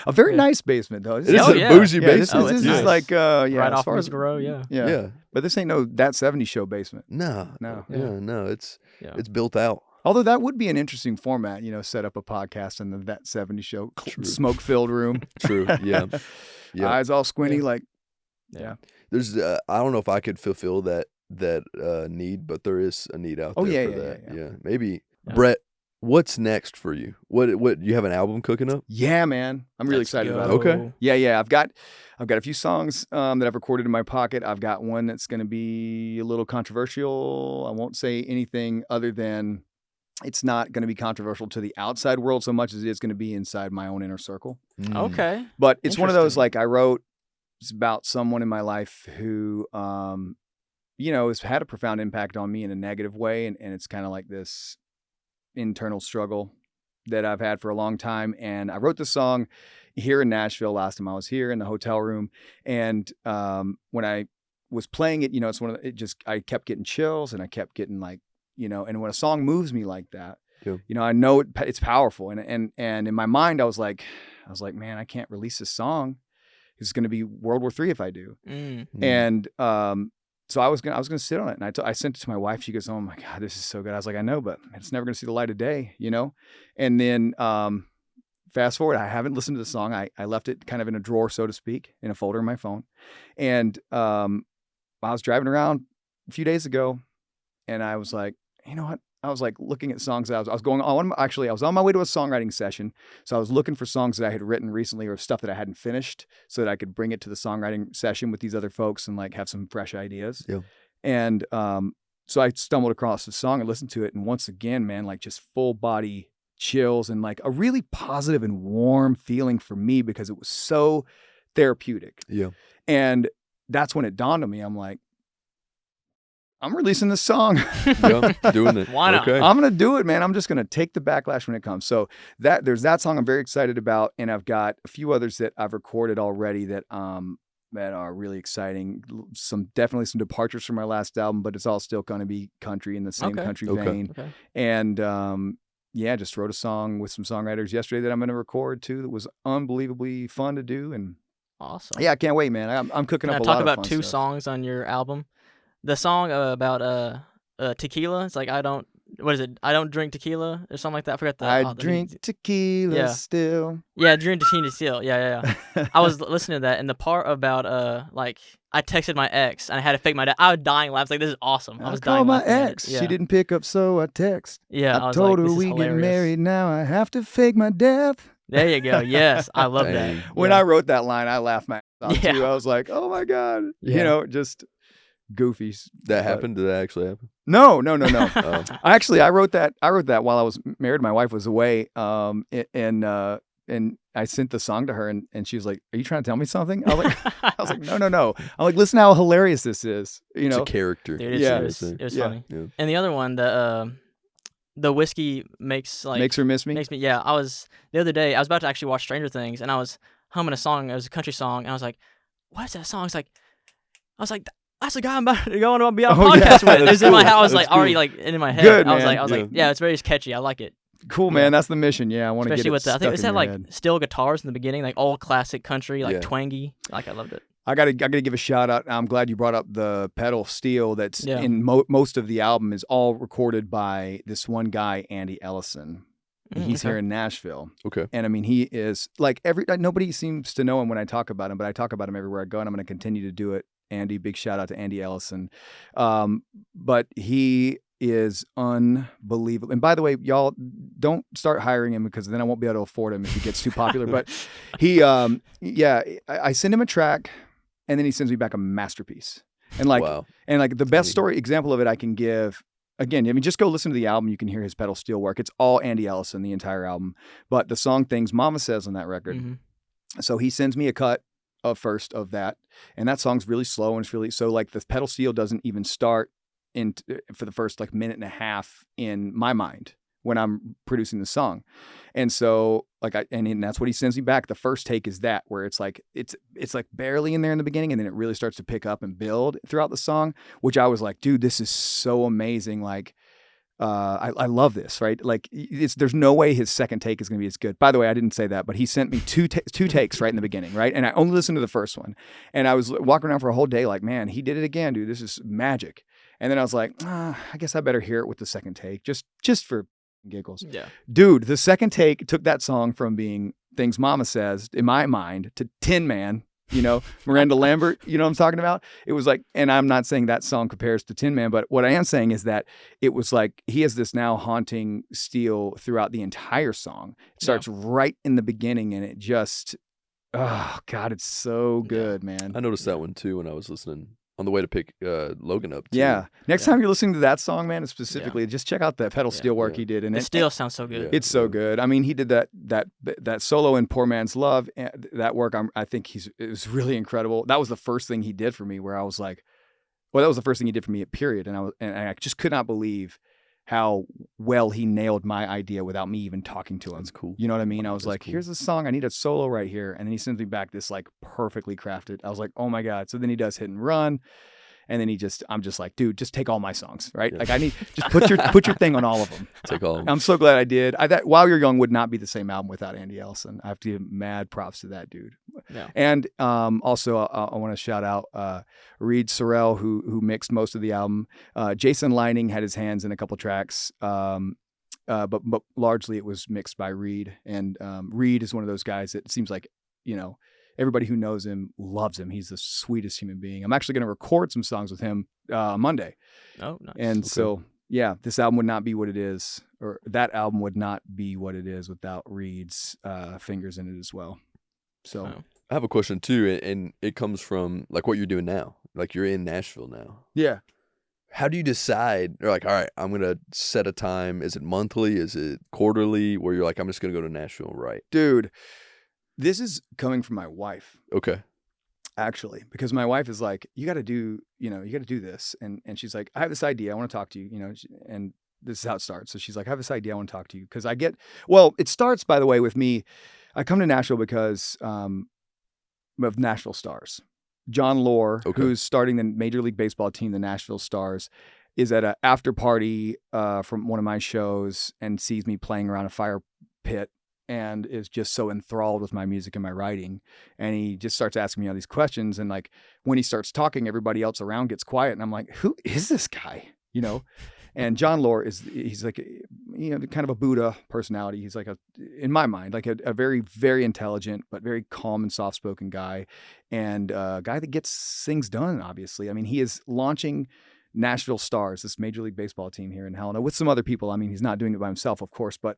A very nice basement, though. It's a bougie basement. This is like, right off Music Row, yeah. But this ain't no That 70s Show basement. No. It's built out. Although that would be an interesting format, you know, set up a podcast in That 70s Show smoke-filled room. True, yeah. Eyes all squinty, There's, I don't know if I could fulfill that need, but there is a need out there for that. Yeah. Maybe. Brett, what's next for you? What you have an album cooking up? Yeah, man. I'm really excited about it. Okay. Yeah. I've got a few songs that I've recorded in my pocket. I've got one that's going to be a little controversial. I won't say anything other than it's not going to be controversial to the outside world so much as it is going to be inside my own inner circle. Okay. But it's one of those, like, I wrote, it's about someone in my life who you know, has had a profound impact on me in a negative way. And it's kind of like this internal struggle that I've had for a long time. And I wrote the song here in Nashville last time I was here in the hotel room. And when I was playing it, you know, I kept getting chills and I kept getting like, you know, and when a song moves me like that, you know, I know it's powerful. And in my mind, I was like, man, I can't release this song. It's going to be World War III if I do. And, so I was gonna sit on it, and I sent it to my wife. She goes, "Oh my God, this is so good." I was like, "I know, but it's never gonna see the light of day," you know. And then fast forward, I haven't listened to the song. I left it kind of in a drawer, so to speak, in a folder in my phone. And I was driving around a few days ago, and I was like, you know what? I was like looking at songs that I was going on. Actually, I was on my way to a songwriting session. So I was looking for songs that I had written recently or stuff that I hadn't finished so that I could bring it to the songwriting session with these other folks and like have some fresh ideas. Yeah. And so I stumbled across the song and listened to it. And once again, man, like just full body chills and like a really positive and warm feeling for me because it was so therapeutic. Yeah. And that's when it dawned on me. I'm like, I'm releasing this song. Yeah, doing it. Why not? Okay. I'm going to do it, man. I'm just going to take the backlash when it comes. So there's that song I'm very excited about. And I've got a few others that I've recorded already that are really exciting. Definitely some departures from my last album, but it's all still going to be country in the same country vein. Okay. And just wrote a song with some songwriters yesterday that I'm going to record too. That was unbelievably fun to do. And awesome. Yeah, I can't wait, man. I'm cooking up a lot of fun talk about two stuff. songs on your album. The song about tequila, it's like I don't drink tequila or something like that. I forgot I drink tequila still. Yeah, drink tequila still. Yeah. I was listening to that, and the part about like I texted my ex and I had to fake my dad. I was dying laughing. Like, this is awesome. I was dying laughing. I called my ex. She didn't pick up, so I text. Yeah, I told her we get married now. I have to fake my death. There you go. Yes, I love that. When I wrote that line, I laughed my ass off too. I was like, oh my God. You know, just goofy. That happened? Did that actually happen? No. Actually, I wrote that while I was married. My wife was away, and I sent the song to her, and she was like, "Are you trying to tell me something?" I was like, "No." I'm like, "Listen how hilarious this is." You know, it's a character. Dude, it was funny. Yeah. And the other one, the whiskey makes her miss me. Makes me. Yeah, the other day I was about to actually watch Stranger Things, and I was humming a song. It was a country song, and I was like, "What's that song?" I was like. That's the guy I'm about to go on to be on a podcast with. It was in my house, like cool. Already like in my head. Good, I was like, yeah, it's very catchy. I like it. Cool, man. That's the mission. Yeah, I want to get it with stuck I think it's in had your like head. steel guitars in the beginning, like all classic country, like twangy. Like I loved it. I gotta give a shout out. I'm glad you brought up the pedal steel. That's in most of the album is all recorded by this one guy, Andy Ellison. He's here in Nashville. Okay. And I mean, he is like nobody seems to know him when I talk about him, but I talk about him everywhere I go, and I'm going to continue to do it. Andy, big shout out to Andy Ellison. But he is unbelievable. And by the way, y'all don't start hiring him because then I won't be able to afford him if he gets too popular. But he, I send him a track, and then he sends me back a masterpiece. And like, the best example of it I can give. Again, I mean, just go listen to the album. You can hear his pedal steel work. It's all Andy Ellison, the entire album. But the song Things Mama Says on that record. Mm-hmm. So he sends me a cut first of that. And that song's really slow. And it's really, so like the pedal steel doesn't even start for the first like minute and a half in my mind when I'm producing the song. And so like and that's what he sends me back. The first take is that where it's like barely in there in the beginning, and then it really starts to pick up and build throughout the song, which I was like, dude, this is so amazing. Like I love this, right? Like there's no way his second take is going to be as good. By the way, I didn't say that, but he sent me two takes right in the beginning, right? And I only listened to the first one. And I was walking around for a whole day like, man, he did it again, dude. This is magic. And then I was like, I guess I better hear it with the second take just for giggles. Yeah. Dude, the second take took that song from being Things Mama Says in my mind to Tin Man, Miranda Lambert, you know what I'm talking about? It was like, and I'm not saying that song compares to Tin Man, but what I am saying is that it was like he has this now haunting steel throughout the entire song. It starts right in the beginning, and it just, oh God, it's so good, man. I noticed that one too when I was listening on the way to pick Logan up too. Yeah. Next time you're listening to that song, man, specifically, just check out that pedal steel work he did. And it still sounds so good. It's so good. I mean, he did that solo in Poor Man's Love. That work, I think it was really incredible. That was the first thing he did for me where I was like, well, that was the first thing he did for me, period. And I just could not believe how well he nailed my idea without me even talking to him. That's cool. You know what I mean? I was like, here's a song. I need a solo right here. And then he sends me back this like perfectly crafted. I was like, oh my God. So then he does Hit and Run. And then I'm just like, dude, just take all my songs, right? Yeah. Like I need, just put your thing on all of them. Take all of them. I'm so glad I did. That While You're Young would not be the same album without Andy Ellison. I have to give mad props to that dude. Yeah. And also I want to shout out Reed Sorrell, who mixed most of the album. Jason Lining had his hands in a couple tracks, but largely it was mixed by Reed. And Reed is one of those guys that seems like, everybody who knows him loves him. He's the sweetest human being. I'm actually going to record some songs with him Monday. Oh, nice. And so, yeah, this album would not be what it is, or that album would not be what it is without Reed's fingers in it as well. So I have a question too, and it comes from like what you're doing now. Like you're in Nashville now. Yeah. How do you decide? You're like, all right, I'm going to set a time. Is it monthly? Is it quarterly? Where you're like, I'm just going to go to Nashville, right? Dude. This is coming from my wife. Okay. Actually, because my wife is like, you got to do this. And she's like, I have this idea. I want to talk to you, and this is how it starts. So she's like, I have this idea. I want to talk to you. Because it starts, by the way, with me. I come to Nashville because of Nashville Stars. John Lore, who's starting the Major League Baseball team, the Nashville Stars, is at an after party from one of my shows and sees me playing around a fire pit. And is just so enthralled with my music and my writing. And he just starts asking me all these questions. And like, when he starts talking, everybody else around gets quiet. And I'm like, who is this guy? And John Lore he's like, kind of a Buddha personality. He's like in my mind, like a very, very intelligent, but very calm and soft-spoken guy. And a guy that gets things done, obviously. I mean, he is launching Nashville Stars, this Major League Baseball team here in Helena with some other people. I mean, he's not doing it by himself, of course, but,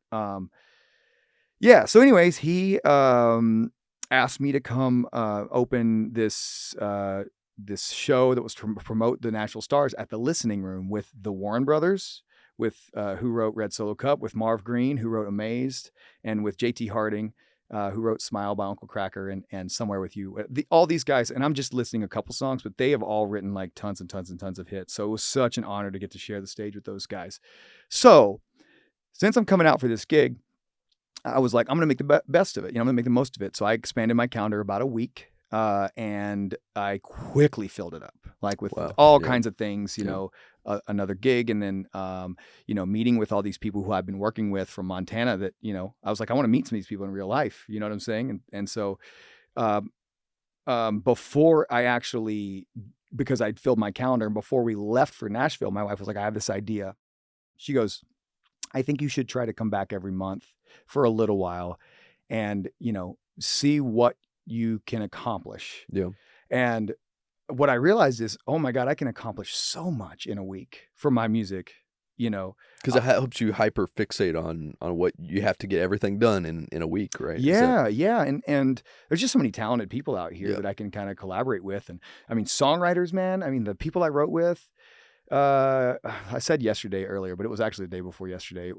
yeah. So anyways, he asked me to come open this show that was to promote the Nashville Stars at the Listening Room with the Warren Brothers, with who wrote Red Solo Cup, with Marv Green, who wrote Amazed, and with J.T. Harding, who wrote Smile by Uncle Cracker and Somewhere With You. All these guys, and I'm just listing a couple songs, but they have all written like tons and tons and tons of hits. So it was such an honor to get to share the stage with those guys. So since I'm coming out for this gig, I was like, I'm going to make the best of it. I'm going to make the most of it. So I expanded my calendar about a week and I quickly filled it up, like with Wow. all Yeah. kinds of things, you know, another gig, and then, you know, meeting with all these people who I've been working with from Montana that, you know, I was like, I want to meet some of these people in real life. You know what I'm saying? And so, before I actually, because I'd filled my calendar, and before we left for Nashville, my wife was like, I have this idea. She goes, I think you should try to come back every month for a little while and, you know, see what you can accomplish. Yeah. And what I realized is, oh my God, I can accomplish so much in a week for my music, you know. Because it helps you hyper fixate on what you have to get everything done in a week, right? Yeah, yeah. And there's just so many talented people out here that I can kind of collaborate with. And I mean, songwriters, man, I mean, the people I wrote with, I said yesterday earlier, but it was actually the day before yesterday,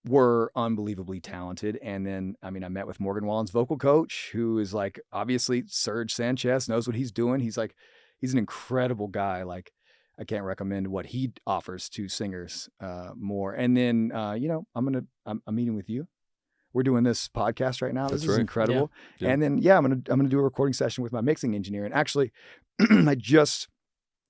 were unbelievably talented. And then, I mean, I met with Morgan Wallen's vocal coach, who is like, obviously Serge Sanchez knows what he's doing. He's like, he's an incredible guy. Like, I can't recommend what he offers to singers more. And then, you know, I'm meeting with you. We're doing this podcast right now. This is incredible. Yeah. And then, I'm gonna do a recording session with my mixing engineer. And actually,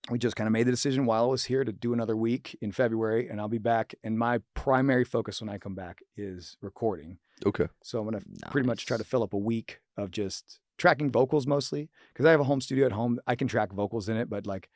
we just kind of made the decision while I was here to do another week in February, and I'll be back. And my primary focus when I come back is recording. Okay. So I'm going to pretty much try to fill up a week of just tracking vocals mostly, because I have a home studio at home. I can track vocals in it, but like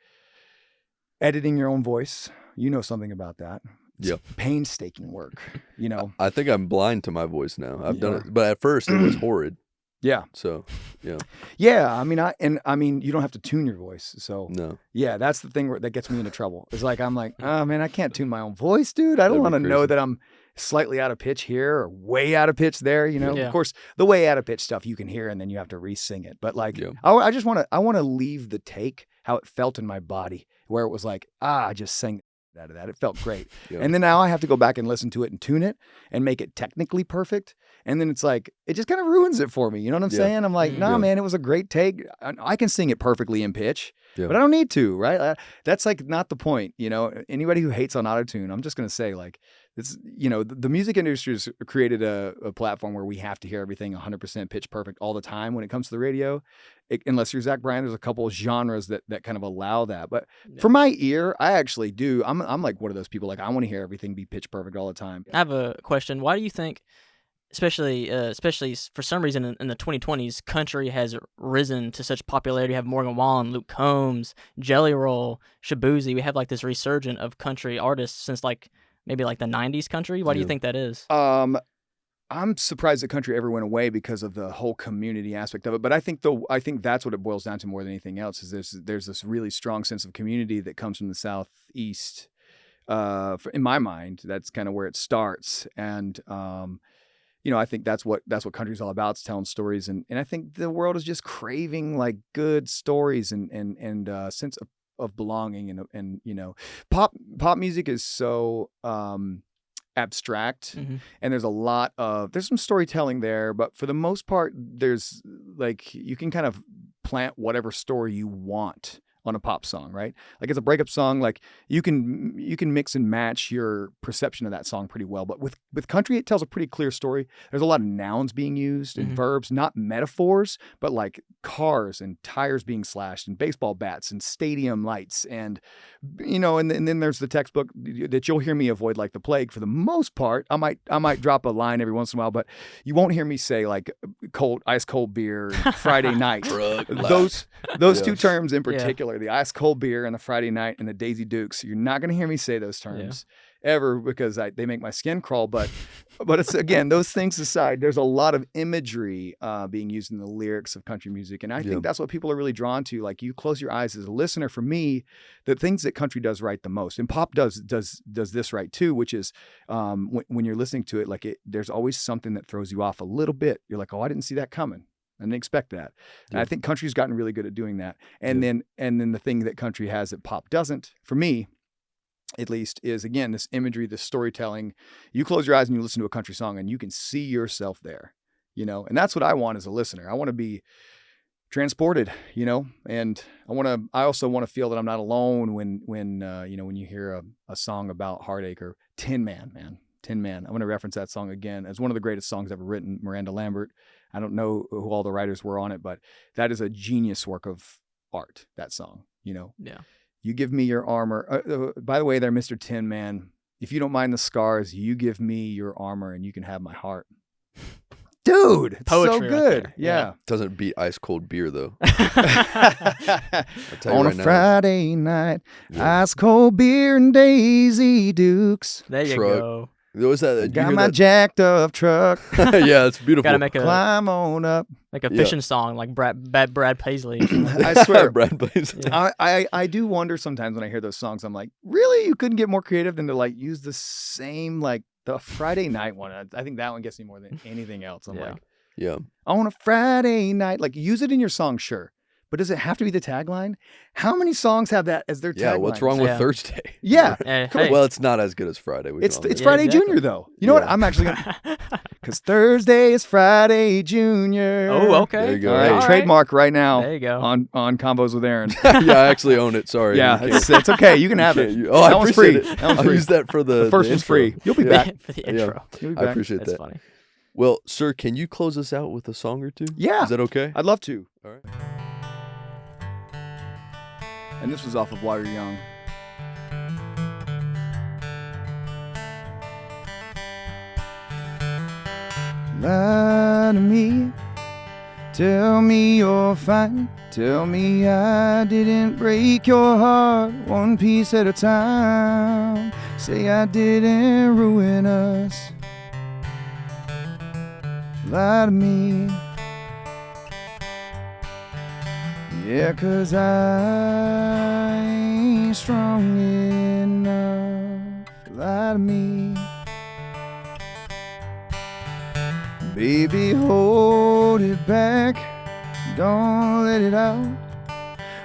editing your own voice, you know something about that. Yep. Painstaking work, you know. I think I'm blind to my voice now. I've done it, but at first it was horrid. Yeah. So, yeah. Yeah. I mean, you don't have to tune your voice. So, no. Yeah, that's the thing that gets me into trouble. It's like, I'm like, oh man, I can't tune my own voice, dude. I don't want to know that I'm slightly out of pitch here or way out of pitch there. You know, Of course, the way out of pitch stuff you can hear, and then you have to re-sing it. But like, I just want to leave the take how it felt in my body, where it was like, I just sang out of that. It felt great. And then now I have to go back and listen to it and tune it and make it technically perfect. And then it's like, it just kind of ruins it for me. You know what I'm saying? I'm like, nah, man, it was a great take. I can sing it perfectly in pitch, but I don't need to, right? That's like not the point. You know, anybody who hates on autotune, I'm just going to say like, it's, you know, the music industry has created a platform where we have to hear everything 100% pitch perfect all the time when it comes to the radio. Unless you're Zach Bryan, there's a couple of genres that kind of allow that. But for my ear, I actually do. I'm like one of those people, like I want to hear everything be pitch perfect all the time. I have a question. Why do you think, especially for some reason in the 2020s, country has risen to such popularity? You have Morgan Wallen, Luke Combs, Jelly Roll, Shabuzi. We have like this resurgence of country artists since like maybe like the 90s country. Why do you think that is? I'm surprised the country ever went away because of the whole community aspect of it. But I think that's what it boils down to more than anything else, is there's this really strong sense of community that comes from the Southeast. In my mind, that's kind of where it starts. And, you know, I think that's what country's all about. It's telling stories. And I think the world is just craving like good stories and sense of belonging. And, you know, pop music is so, abstract, and there's some storytelling there, but for the most part, there's like, you can kind of plant whatever story you want on a pop song, right? Like it's a breakup song, like you can mix and match your perception of that song pretty well. But with country, it tells a pretty clear story. There's a lot of nouns being used and verbs, not metaphors, but like cars and tires being slashed and baseball bats and stadium lights, and you know, and then there's the textbook that you'll hear me avoid like the plague for the most part. I might drop a line every once in a while, but you won't hear me say like ice cold beer and Friday night. Those two terms in particular. The ice cold beer and the Friday night and the Daisy Dukes. You're not going to hear me say those terms ever, because they make my skin crawl. But it's, again, those things aside, there's a lot of imagery being used in the lyrics of country music. And I think that's what people are really drawn to. Like, you close your eyes as a listener, for me, the things that country does right the most, and pop does this right too, which is when you're listening to it, like there's always something that throws you off a little bit. You're like, oh, I didn't see that coming. I didn't expect that. And I think country's gotten really good at doing that. And then the thing that country has that pop doesn't, for me at least, is, again, this imagery, this storytelling. You close your eyes and you listen to a country song and you can see yourself there, you know, and that's what I want as a listener. I want to be transported, you know, and I also want to feel that I'm not alone when you know, when you hear a song about heartache, or Tin Man, man. Tin Man. I'm going to reference that song again as one of the greatest songs ever written. Miranda Lambert. I don't know who all the writers were on it, but that is a genius work of art, that song, Yeah. You give me your armor. By the way, there, Mr. Tin Man, if you don't mind the scars, you give me your armor and you can have my heart. Dude, it's so good. Right yeah. Doesn't beat ice cold beer though. On a Friday night, ice cold beer and Daisy Dukes. There you go. What was that? Got my jacked up truck. Yeah, it's beautiful. Gotta make climb on up. Like a fishing song, like Brad Paisley. I swear, Brad Paisley. I do wonder sometimes when I hear those songs. I'm like, really? You couldn't get more creative than to like use the same like the Friday night one. I think that one gets me more than anything else. I'm like, yeah. On a Friday night, like use it in your song, sure. But does it have to be the tagline? How many songs have that as their tagline? Yeah, what's wrong with Thursday? Yeah. Hey. Well, it's not as good as Friday. It's Friday Junior, though. You know what? I'm actually going to... Because Thursday is Friday Junior. Oh, okay. There you go. All right, trademark right now. There you go. On Convos with Aaron. Yeah, I actually own it. Sorry. Yeah, it's okay. You can have it. I that one's free. It. I'll use that for the first one's free. You'll be back. For the intro. You'll be back. I appreciate That's that. funny. Well, sir, can you close us out with a song or two? Yeah. Is that okay? I'd love to. All right. And this was off of While You're Young. Lie to me, tell me you're fine. Tell me I didn't break your heart one piece at a time. Say I didn't ruin us. Lie to me. Yeah, 'cause I ain't strong enough. Lie to me. Baby, hold it back. Don't let it out.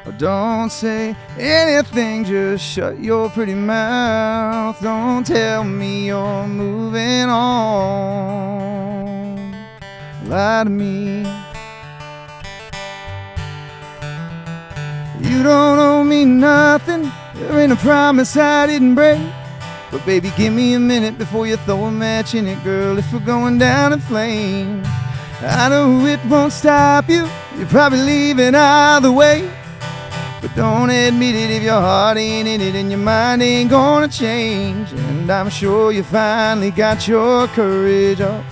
Or don't say anything, just shut your pretty mouth. Don't tell me you're moving on. Lie to me. You don't owe me nothing. There ain't a promise I didn't break. But baby, give me a minute before you throw a match in it, girl. If we're going down in flames, I know it won't stop you. You're probably leaving either way. But don't admit it if your heart ain't in it and your mind ain't gonna change. And I'm sure you finally got your courage up.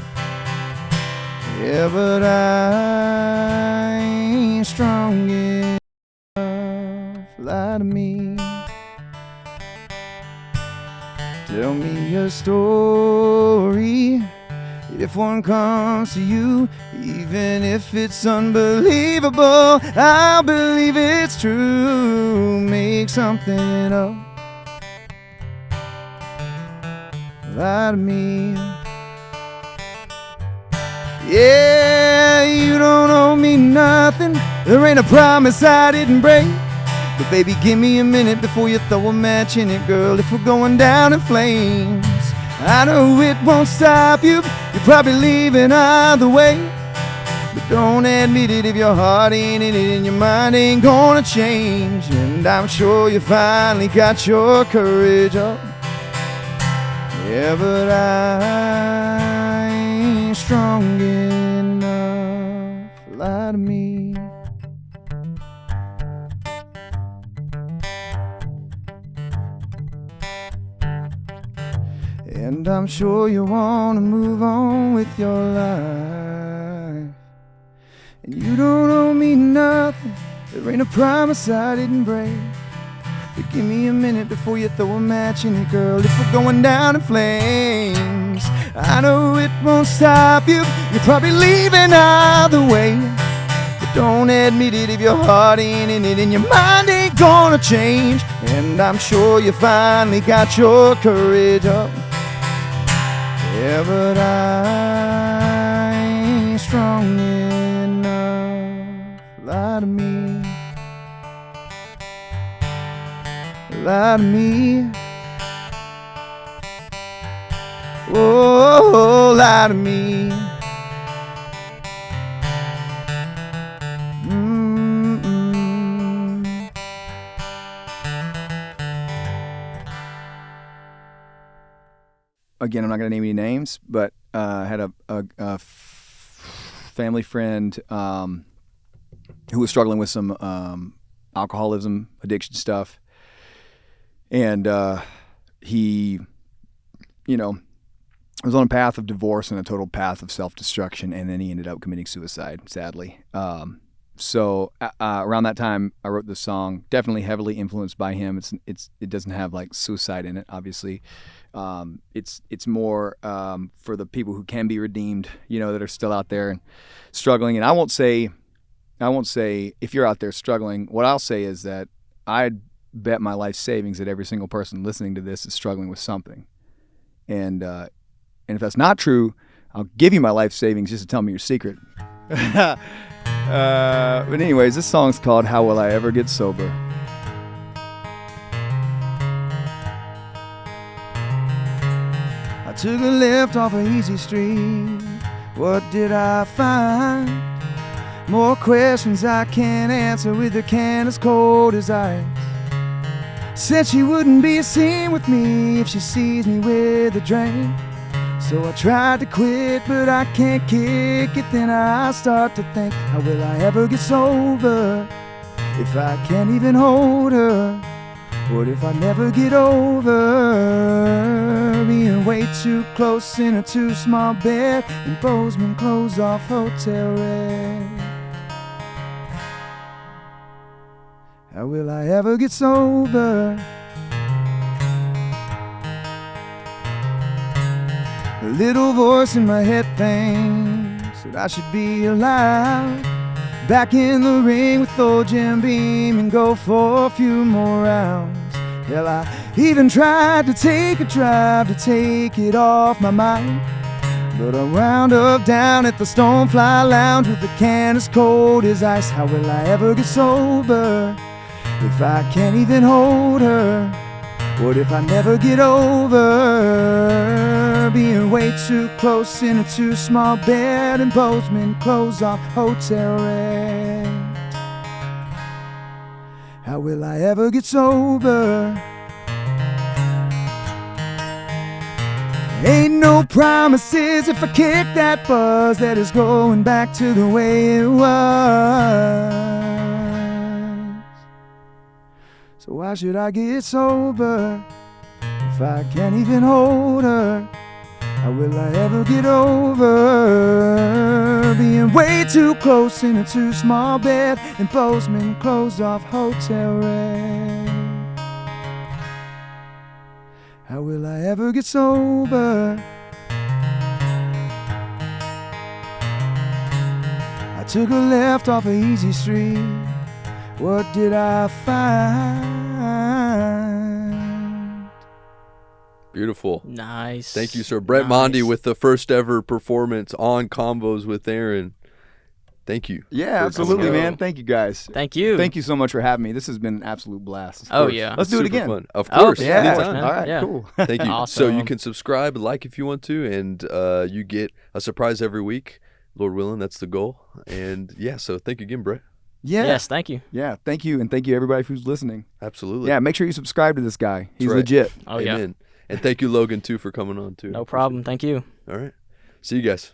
Yeah, but I ain't strong enough. Lie to me. Tell me a story, if one comes to you, even if it's unbelievable, I'll believe it's true. Make something up. Lie to me. Yeah, you don't owe me nothing. There ain't a promise I didn't break. But baby, give me a minute before you throw a match in it, girl. If we're going down in flames, I know it won't stop you. You're probably leaving either way. But don't admit it if your heart ain't in it and your mind ain't gonna change. And I'm sure you finally got your courage up. Yeah, but I ain't strong enough. Lie to me. And I'm sure you want to move on with your life. And you don't owe me nothing. There ain't a promise I didn't break. But give me a minute before you throw a match in it, girl. If we're going down in flames, I know it won't stop you. You're probably leaving either way. But don't admit it if your heart ain't in it and your mind ain't gonna change. And I'm sure you finally got your courage up. Yeah, but I ain't strong enough. Lie to me. Lie to me. Oh, lie to me. Again, I'm not going to name any names, but I had a family friend who was struggling with some alcoholism, addiction stuff. And he, was on a path of divorce and a total path of self-destruction, and then he ended up committing suicide, sadly. So around that time, I wrote this song, definitely heavily influenced by him. It doesn't have like suicide in it, obviously. It's more for the people who can be redeemed, that are still out there and struggling. And I won't say if you're out there struggling. What I'll say is that I'd bet my life savings that every single person listening to this is struggling with something. And if that's not true, I'll give you my life savings just to tell me your secret. But anyways, this song's called How Will I Ever Get Sober? I took a left off a easy street. What did I find? More questions I can't answer with a can as cold as ice. Said she wouldn't be seen with me if she sees me with a drink. So I tried to quit, but I can't kick it. Then I start to think, how will I ever get sober if I can't even hold her? What if I never get over being way too close in a too small bed in Bozeman closed off hotel red? How will I ever get sober? A little voice in my head thinks that I should be allowed back in the ring with old Jim Beam and go for a few more rounds. Hell, I even tried to take a drive to take it off my mind, but I wound up down at the Stonefly Lounge with a can as cold as ice. How will I ever get sober if I can't even hold her? What if I never get over being way too close in a too small bed in Bozeman closed off hotel rent? How will I ever get sober? Ain't no promises if I kick that buzz that is going back to the way it was. So why should I get sober if I can't even hold her? How will I ever get over being way too close in a too small bed in Bozeman closed off hotel rent? How will I ever get sober? I took a left off a easy street. What did I find? Beautiful. Nice. Thank you, sir. Brett Mondie with the first ever performance on Convos with Aaron. Thank you. Yeah, absolutely, man. Thank you, guys. Thank you. Thank you so much for having me. This has been an absolute blast. Oh, yeah. Let's do it again. Fun. Of course. Yeah. Anytime. All right, Yeah. cool. Thank you. Awesome. So you can subscribe, like if you want to, and you get a surprise every week. Lord willing, that's the goal. And yeah, so thank you again, Brett. Yeah. Yes, thank you. Yeah, thank you. And thank you, everybody who's listening. Absolutely. Yeah, make sure you subscribe to this guy. He's right. legit. Oh, Amen. yeah. And thank you, Logan, too, for coming on, too. No problem. Thank you. All right. See you guys.